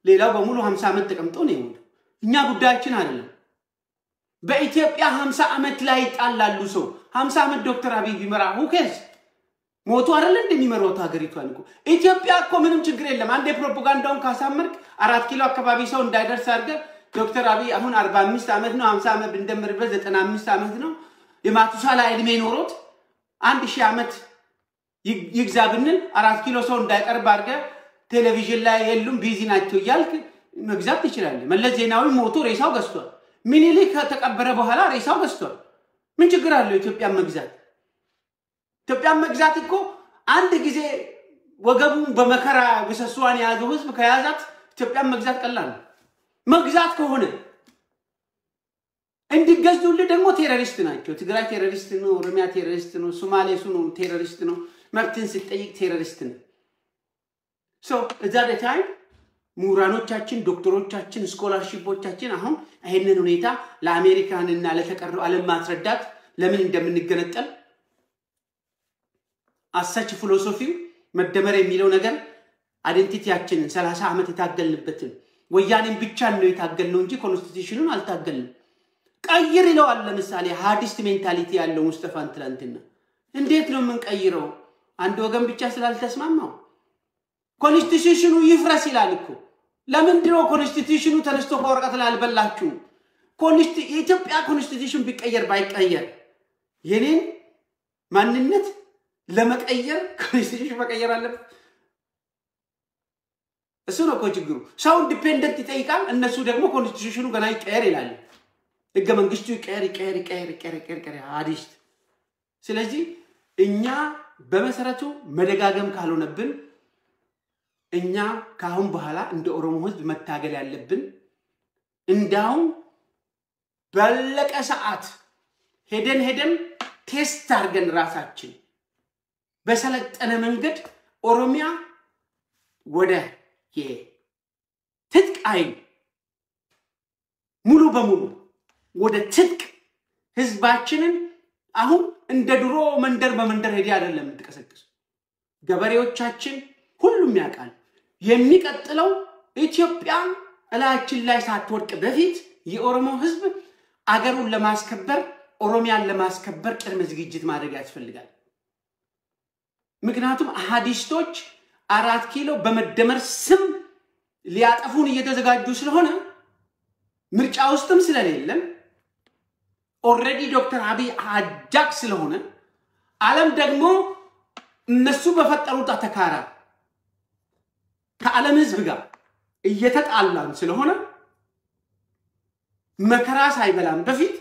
ሌላው በሙሉ 50 ዓመት ተቀምጦ ነው የሞተው እኛ ጉዳያችን አይደለም በኢትዮጵያ 50 ዓመት ላይ ጣላሉ ሰው 50 ዓመት ዶክተር አብይ ቢመራ ሁከስ ሞቱ አይደል እንደሚመራው ሀገሪቷን እኮ ኢትዮጵያ እኮ ምንም ችግር የለም አንዴ ፕሮፓጋንዳውን ካሳመርክ 4 ኪሎ አካባቢ ሰው እንዳይደርስ አድርገ ዶክተር አብይ አሁን 45 ዓመት ነው 50 ዓመት እንደምርበት 95 ዓመት ነው የማቱሳላ እድሜ ኖሮት 1000 ዓመት ይግዛ ብንል 4 ኪሎ ሰው እንዳይቀርብ አድርገ ቴሌቪዥን ላይ የሉም ቢዚ ናቸው ይያልክ መግዛት ይችላል መለስ ዜናዊ ሞቶ ሬሳው ገዝቷል ምኒልክ ተቀበረ በኋላ ሬሳው ገዝቷል ምን ችግር አለው ኢትዮጵያ መግዛት እኮ አንድ ጊዜ ወገቡን በመከራ በሰሷን ያዘው ህዝብ ከያዛት ኢትዮጵያ መግዛት ቀላል መግዛት ከሆነ እንዲገዙልህ ደግሞ ቴሮሪስት ናቸው ትግራይ ቴሮሪስት ነው ኦሮሚያ ቴሮሪስት ነው ሶማሌ ሱኑ ቴሮሪስት ነው መብትን ሲጠይቅ ቴሮሪስት ነው ሶ እዛ ለታይ ሙራኖቻችን ዶክተሮቻችን ስኮላርሺፖቻችን አሁን አይነን ሁኔታ ለአሜሪካንና ለተቀረው ዓለም ማስረዳት ለምን እንደምንገነጠል አሳች ፊሎሶፊ መደመር የሚለው ነገር አይደንቲቲያችን 30 ዓመት የታገልንበትን ወያኔን ብቻ ነው የታገልነው እንጂ ኮንስቲቲዩሽኑን አልታገልንም ቀይር ይለዋል ለምሳሌ ሃዲስት ሜንታሊቲ ያለው ሙስጠፋን ትላንትና እንዴት ነው ምን ቀይረው አንድ ወገን ብቻ ስላልተስማማው ኮንስቲቲዩሽኑ ይፍረስ ይላል እኮ ለምን ድሮ ኮንስቲቲዩሽኑ ተነስቶ ከወረቀት ላይ አልበላችሁ የኢትዮጵያ ኮንስቲቲዩሽን ቢቀየር ባይቀየር የኔን ማንነት ለመቀየር ኮንስቲቲዩሽን መቀየር አለበት እሱ ነው ችግሩ ሰው ኢንዲፔንደንት ይጠይቃል እነሱ ደግሞ ኮንስቲቲዩሽኑ ገና ይቀየር ይላል ህገ መንግስቱ ይቀየር ሃዲስት ስለዚህ እኛ በመሰረቱ መደጋገም ካልሆነብን እኛ ካሁን በኋላ እንደ ኦሮሞ ህዝብ መታገል ያለብን እንዳው በለቀ ሰዓት ሄደን ቴስት አድርገን ራሳችን በሰለጠነ መንገድ ኦሮሚያ ወደ የትጥቃይ ሙሉ በሙሉ ወደ ትጥቅ ህዝባችንን አሁን እንደ ድሮ መንደር በመንደር ሄዲ አይደለም ተቀሰቀሱ ገበሬዎቻችን ሁሉም ያቃል የሚቀጥለው ኢትዮጵያ እላችን ላይ ሳትወድቅ በፊት የኦሮሞ ህዝብ አገሩን ለማስከበር ኦሮሚያን ለማስከበር ቅድመ ዝግጅት ማድረግ ያስፈልጋል ምክንያቱም አሃዲስቶች 4 ኪሎ በመደመር ስም ሊያጠፉን እየተዘጋጁ ስለሆነ ምርጫ ውስጥም ስለሌለን ኦሬዲ ዶክተር አብይ አጃክ ስለሆነ ዓለም ደግሞ እነሱ በፈጠሩት አተካራ ከዓለም ህዝብ ጋር እየተጣላን ስለሆነ መከራ ሳይበላም በፊት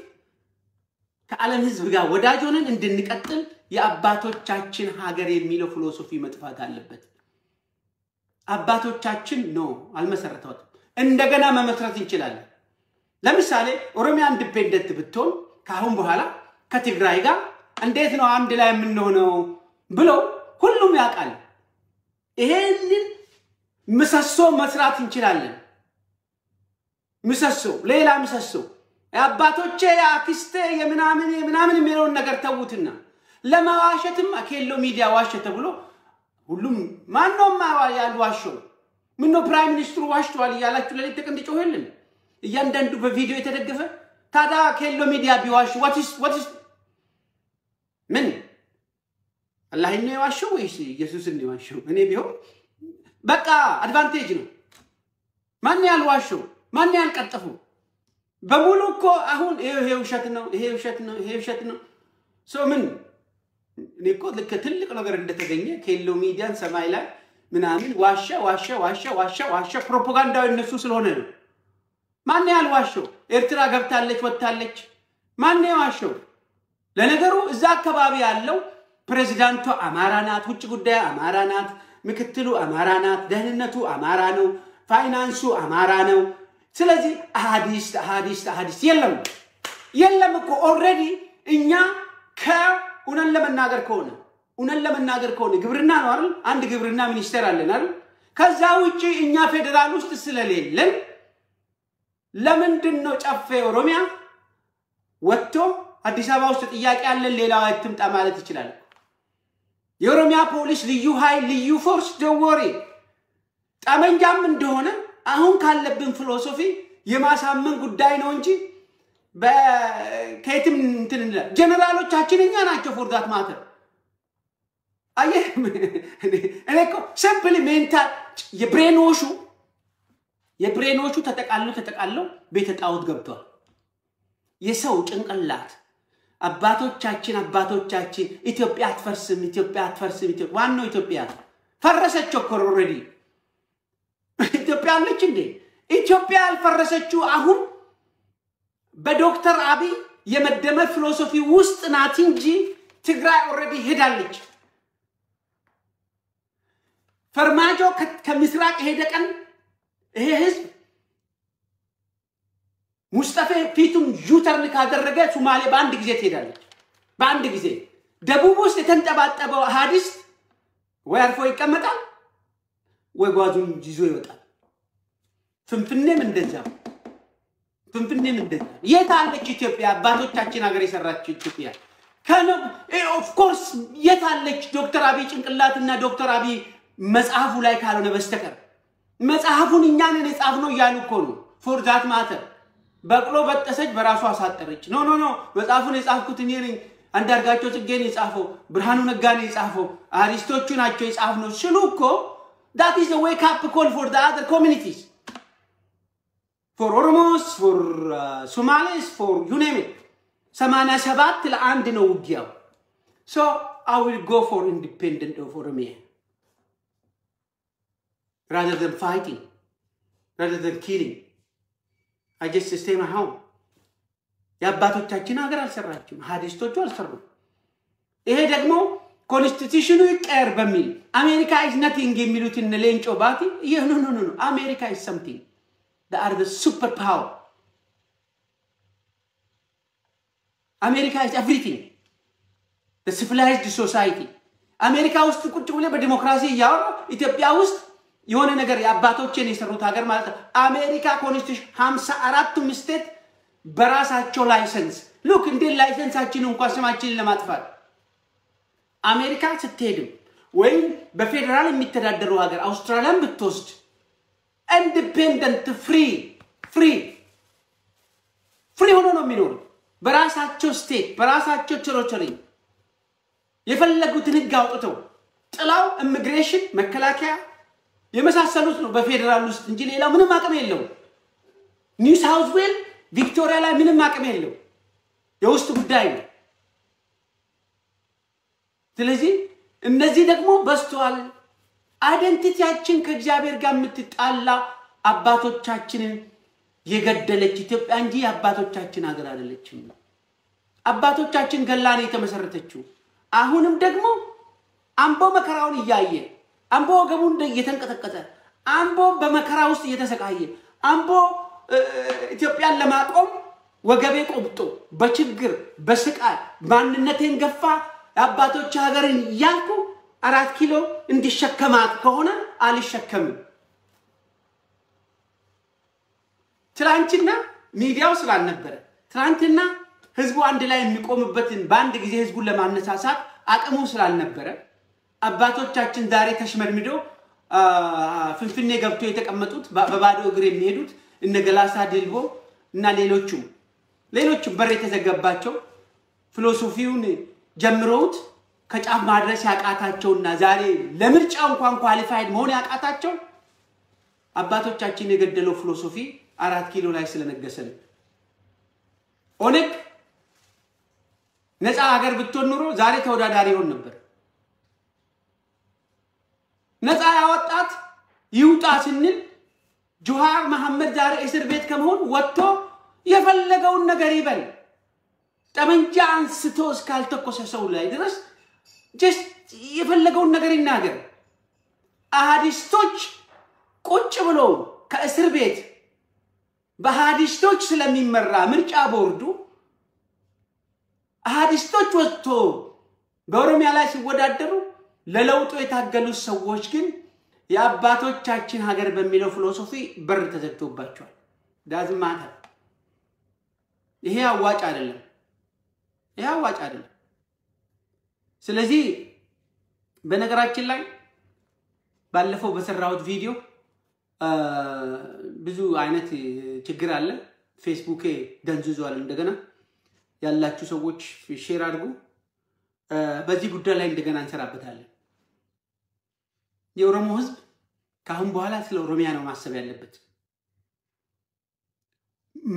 ከዓለም ህዝብ ጋር ወዳጅ ሆነን እንድንቀጥል የአባቶቻችን ሀገር የሚለው ፊሎሶፊ መጥፋት አለበት አባቶቻችን ነው አልመሰረተውት እንደገና መመስረት እንችላለን ለምሳሌ ኦሮሚያ ኢንዲፔንደንት ብትሆን ካሁን በኋላ ከትግራይ ጋር እንዴት ነው አንድ ላይ የምንሆነው ብሎ ሁሉም ያቃል ይሄንን ምሰሶ መስራት እንችላለን ምሰሶ ሌላ ምሰሶ አባቶቼ አክስቴ የምናምን የሚለውን ነገር ተውትና ለማዋሸትም አኬሎ ሚዲያ ዋሸተ ብሎ ሁሉም ማንንም ያልዋሸው ምነው ፕራይም ሚኒስትሩ ዋሽቷል ያላችሁ ለሊት ተቀንጥ ጮህልን እያንዳንዱ በቪዲዮ የተደገፈ ታዳ አኬሎ ሚዲያ ቢዋሽ what is ምን አላህ ነው ያዋሸው ወይስ ኢየሱስ ነው ያዋሸው እኔ ቢሆን በቃ አድቫንቴጅ ነው ማን ያልዋሸው ማን ያልቀጠፉ በሙሉ እኮ አሁን ይሄ ውሸት ነው ሶ ምን እኔኮ ለከ ትልቅ ነገር እንደተገኘ ከሎ ሚዲያን ሰማይ ላይ ምናምን ዋሻ ፕሮፓጋንዳው እነሱ ስለሆነ ነው ማን ያልዋሸው ኤርትራ ገብታለች ወጣለች ማን ያዋሸው ለነገሩ እዛ አካባቢ ያለው ፕሬዝዳንቱ አማራናት ውጭ ጉዳይ አማራናት ምክትሉ አማራናት ደህንነቱ አማራ ነው ፋይናንሱ አማራ ነው ስለዚህ አሃዲስት የለም እኮ ኦሬዲ እኛ ከኡነን ለመናገር ከሆነ ግብርና ነው አይደል አንድ ግብርና ሚኒስተር አለን አይደል ከዛ ውጪ እኛ ፌደራል ውስጥ ስለሌለን ለምንድነው ጨፌ ኦሮሚያ ወጥቶ አዲስ አበባ ውስጥ ጥያቄ ያለን ሌላው አይተምጣ ማለት ይችላል የኦሮሚያ ፖሊስ ልዩ ኃይል ልዩ ፎርስ ደወሪ ጠመንጃም እንደሆነ አሁን ካለብን ፊሎሶፊ የማሳመን ጉዳይ ነው እንጂ በከይትም እንትን ጀነራሎቻችን እኛ ናቸው ፎር ዳት ማተር አየህ እኔኮ ሲምፕሊ ሜንታል የብሬኖሹ ተጠቃለው ቤተ ጣውት ገብቷል የሰው ጭንቅላት አባቶቻችን ኢትዮጵያ አትፈርስም ዋናው ኢትዮጵያ ፈረሰች እኮ ኦሬዲ ኢትዮጵያ አለች እንዴ ኢትዮጵያ አልፈረሰችው አሁን በዶክተር አብይ የመደመር ፊሎሶፊ ውስጥ ናት እንጂ ትግራይ ኦሬዲ ሄዳለች ፈርማጆ ከምስራቅ ሄደ ቀን ይሄ ህዝብ ሙስጠፋ ፊቱን ዩተርን ካደረገ ሶማሌ በአንድ ጊዜ ትሄዳለች በአንድ ጊዜ ደቡብ ውስጥ የተንጠባጠበው ሐዲስ ወይ አርፎ ይቀመጣል ወይ ጓዙን ይዞ ይወጣል ፍንፍኔም እንደዛ የታለች ኢትዮጵያ አባቶቻችን ሀገር የሰራችው ኢትዮጵያ ኦፍ ኮርስ የታለች ዶክተር አብይ ጭንቅላትና ዶክተር አብይ መጽሐፉ ላይ ካልሆነ በስተቀር መጽሐፉን እኛን የጻፍነው ያሉ እኮ ነው ፎር ዛት ማተር በቅሎ በጠሰች በራሷ አሳጠረች ኖ መጽሐፉን የጻፍኩት እኔ ነኝ አንዳርጋቸው ጽጌን የጻፈው ብርሃኑ ነጋን የጻፈው አሪስቶቹ ናቸው የጻፍነው ሲሉ እኮ that is a wake up call for the other communities for Oromos for Somalis for you name it 87 ለአንድ ነው ውጊያው so I will go for independent of Oromia rather than fighting rather than killing I just stay my home ያባቶቻችን ሀገር አልሰራችም ሐዲስቶቹ አልሰሩም ይሄ ደግሞ ኮንስቲቲዩሽኑ ይቀር በሚል አሜሪካ is nothing የሚሉት እነ ሌንጮ ባቲ no America is something they are the superpower America is everything the civilized society America ውስጥ ቁጭ ብለ በዲሞክራሲ ያወራ ኢትዮጵያ ውስጥ የሆነ ነገር ያባቶችን የሰሩት ሀገር ማለት አሜሪካ ኮንስቲቲዩሽን 54 ስቴት በራሳቸው ላይሰንስ ሉክ እንደ ላይሰንሳችን እንኳን ስማችንን ለማጥፋት አሜሪካ ስትሄድ ወይ በፌደራል የሚተዳደሩ ሀገር አውስትራሊያን ብትወስድ independent free ሆኖ ነው የሚኖሩ በራሳቸው ስቴት በራሳቸው ቴሪቶሪ የፈለጉትን ህግ አውጥተው ጥላው ኢሚግሬሽን መከላከያ የመሳሰሉት ነው በፌደራል ውስጥ እንጂ ሌላ ምንም አቅም የለው ኒው ሳውዝ ዌል ቪክቶሪያ ላይ ምንም አቅም የለው የውስጥ ጉዳይ ነው ስለዚህ እነዚህ ደግሞ በስተዋል አይደንቲቲያችን ከእግዚአብሔር ጋር የምትጣላ አባቶቻችንን የገደለች ኢትዮጵያ እንጂ አባቶቻችን ሀገር አይደለችም አባቶቻችን ገላኔ የተመሰረተችው አሁንም ደግሞ አምቦ መከራውን ያያየ አምቦ ገቡን እየተንቀጠቀጠ አምቦ በመከራ ውስጥ እየተሰቃየ አምቦ ኢትዮጵያን ለማቆም ወገቤ ቆብጦ በችግር በስቃይ ማንነቴን ገፋ አባቶች ሀገርን ያልኩ 4 ኪሎ እንዲሸከማት ከሆነ አልሸከምም ትላንትና ሚዲያው ስላልነበረ ትላንትና ህዝቡ አንድ ላይ የሚቆምበትን ባንድ ጊዜ ህዝቡን ለማነሳሳት አቅሙ ስላልነበረ አባቶቻችን ዛሬ ተሽመድምዶ ፍንፍኔ ገብቶ የተቀመጡት በባዶ እግር የሚሄዱት እነ ገላሳ ድልቦ እና ሌሎችም በር የተዘጋባቸው ፊሎሶፊውን ጀምሮት ከጫፍ ማድረስ ያቃታቸውና ዛሬ ለምርጫው እንኳን ኳሊፋይድ መሆን ያቃታቸው አባቶቻችን የገደለው ፊሎሶፊ 4 ኪሎ ላይ ስለነገሰን ኦነግ ነፃ ሀገር ብትሆን ኑሮ ዛሬ ተወዳዳሪ ሆን ነበር ነፃ ያወጣት ይውጣ ስንል ጆሃር መሐመድ ዛሬ እስር ቤት ከመሆን ወጥቶ የፈለገውን ነገር ይበል ጠመንጃ አንስቶ እስካልተኮሰ ሰው ላይ ድረስ just የፈለገውን ነገር ይናገር አሐዲስቶች ቁጭ ብሎ ከእስር ቤት በአሐዲስቶች ስለሚመራ ምርጫ ቦርዱ አሐዲስቶች ወጥቶ በኦሮሚያ ላይ ሲወዳደሩ ለለውጡ የታገሉ ሰዎች ግን የአባቶቻችን ሀገር በሚለው ፊሎሶፊ በር ተዘግቶባቸዋል doesn't matter ይሄ አዋጭ አይደለም ስለዚህ በነገራችን ላይ ባለፈው በሰራሁት ቪዲዮ ብዙ አይነት ችግር አለ ፌስቡክ ደንዝዟል እንደገና ያላችሁ ሰዎች ሼር አድርጉ በዚህ ጉዳይ ላይ እንደገና እንሰራበታለን የኦሮሞ ህዝብ ካሁን በኋላ ስለ ኦሮሚያ ነው ማሰብ ያለበት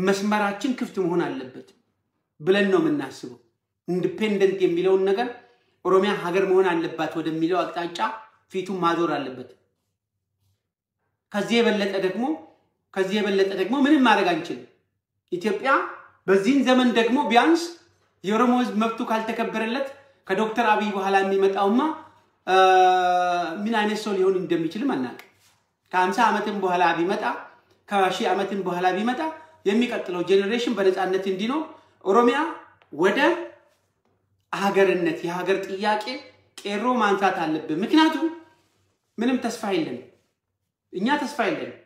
መስመራችን ክፍት መሆን አለበት ብለን ነው የምናስበው ኢንዲፔንደንት የሚለውን ነገር ኦሮሚያ ሀገር መሆን አለባት ወደሚለው አቅጣጫ ፊቱን ማዞር አለበት ከዚህ የበለጠ ደግሞ ምንም ማድረግ አንችልም ኢትዮጵያ በዚህን ዘመን ደግሞ ቢያንስ የኦሮሞ ህዝብ መብቱ ካልተከበረለት ከዶክተር አብይ በኋላ የሚመጣውማ ምን አይነት ሰው ሊሆን እንደሚችል ማናቅ ከ50 ዓመትም በኋላ ቢመጣ ከ1000 ዓመትም በኋላ ቢመጣ የሚቀጥለው ጄነሬሽን በነጻነት እንዲኖር ኦሮሚያ ወደ ሀገርነት የሀገር ጥያቄ ቄሮ ማንሳት አለበት ምክንያቱም ምንም ተስፋ የለንም እኛ ተስፋ የለንም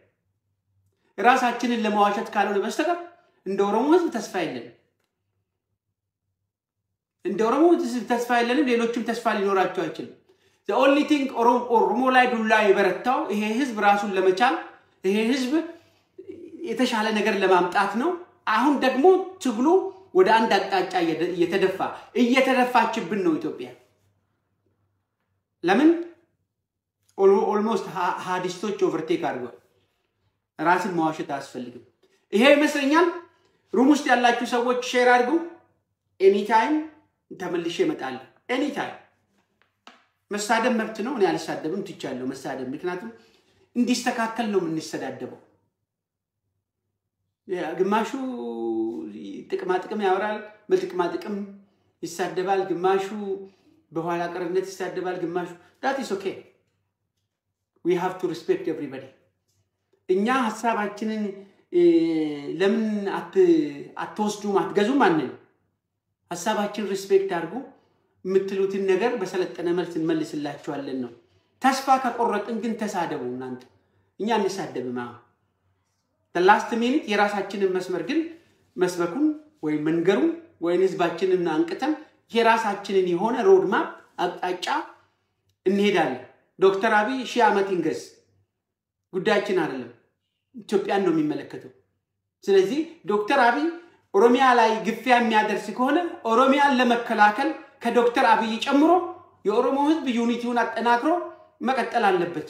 ራሳችንን ለማዋሸት ካልሆነ በስተቀር እንደ ኦሮሞ ህዝብ ተስፋ የለንም እንደ ኦሮሞ ህዝብ ተስፋ የለንም ሌሎችም ተስፋ ሊኖራቸው አይችልም the only thing ኦሮሞ ላይ ዱላ ይበረታው ይሄ ህዝብ ራሱን ለመቻል ይሄ ህዝብ የተሻለ ነገር ለማምጣት ነው አሁን ደግሞ ትግሉ ወደ አንድ አቅጣጫ እየተደፋችብን ነው ኢትዮጵያ ለምን almost ሀዲስቶች ኦቨርቴክ አድርገዋል ራስን ማዋሸት አስፈልግም ይሄ ይመስለኛል ሩም ውስጥ ያላችሁ ሰዎች ሼር አድርጉ ኤኒታይም ተመልሼ እመጣለሁ ኤኒታይም መሳደብ መብት ነው እኔ አልሳደብም ትቻለሁ መሳደብ ምክንያቱም እንዲስተካከል ነው የምንሰዳደበው ግማሹ ጥቅም ያወራል በጥቅም ይሳደባል ግማሹ በኋላ ቀርነት ይሳደባል ግማሹ that is okay we have to respect everybody እኛ ሐሳባችንን ለምን አትወስዱም አትገዙም አንል ሐሳባችን ሪስፔክት አድርጉ ምትሉትን ነገር በሰለጠነ መልስ እንመልስላችኋለን ነው ተስፋ ከቆረጥን ግን ተሳደቡ እናንተ እኛ እንሳደብማ the last minute የራሳችንን መስመር ግን መስበኩን ወይ መንገሩ ወይ ህዝባችንን አንቀተም የራሳችንን የሆነ ሮድ ማፕ አቅጣጫ እንሄዳለን ዶክተር አብይ ሺህ ዓመት ይንገስ ጉዳያችን አይደለም ኢትዮጵያን ነው የሚመለከተው ስለዚህ ዶክተር አብይ ኦሮሚያ ላይ ግፊያ የሚያደርስ ከሆነ ኦሮሚያን ለመከላከል ከዶክተር አብይ ጨምሮ የኦሮሞ ህዝብ ዩኒቲውን አጠናክሮ መቀጠል አለበት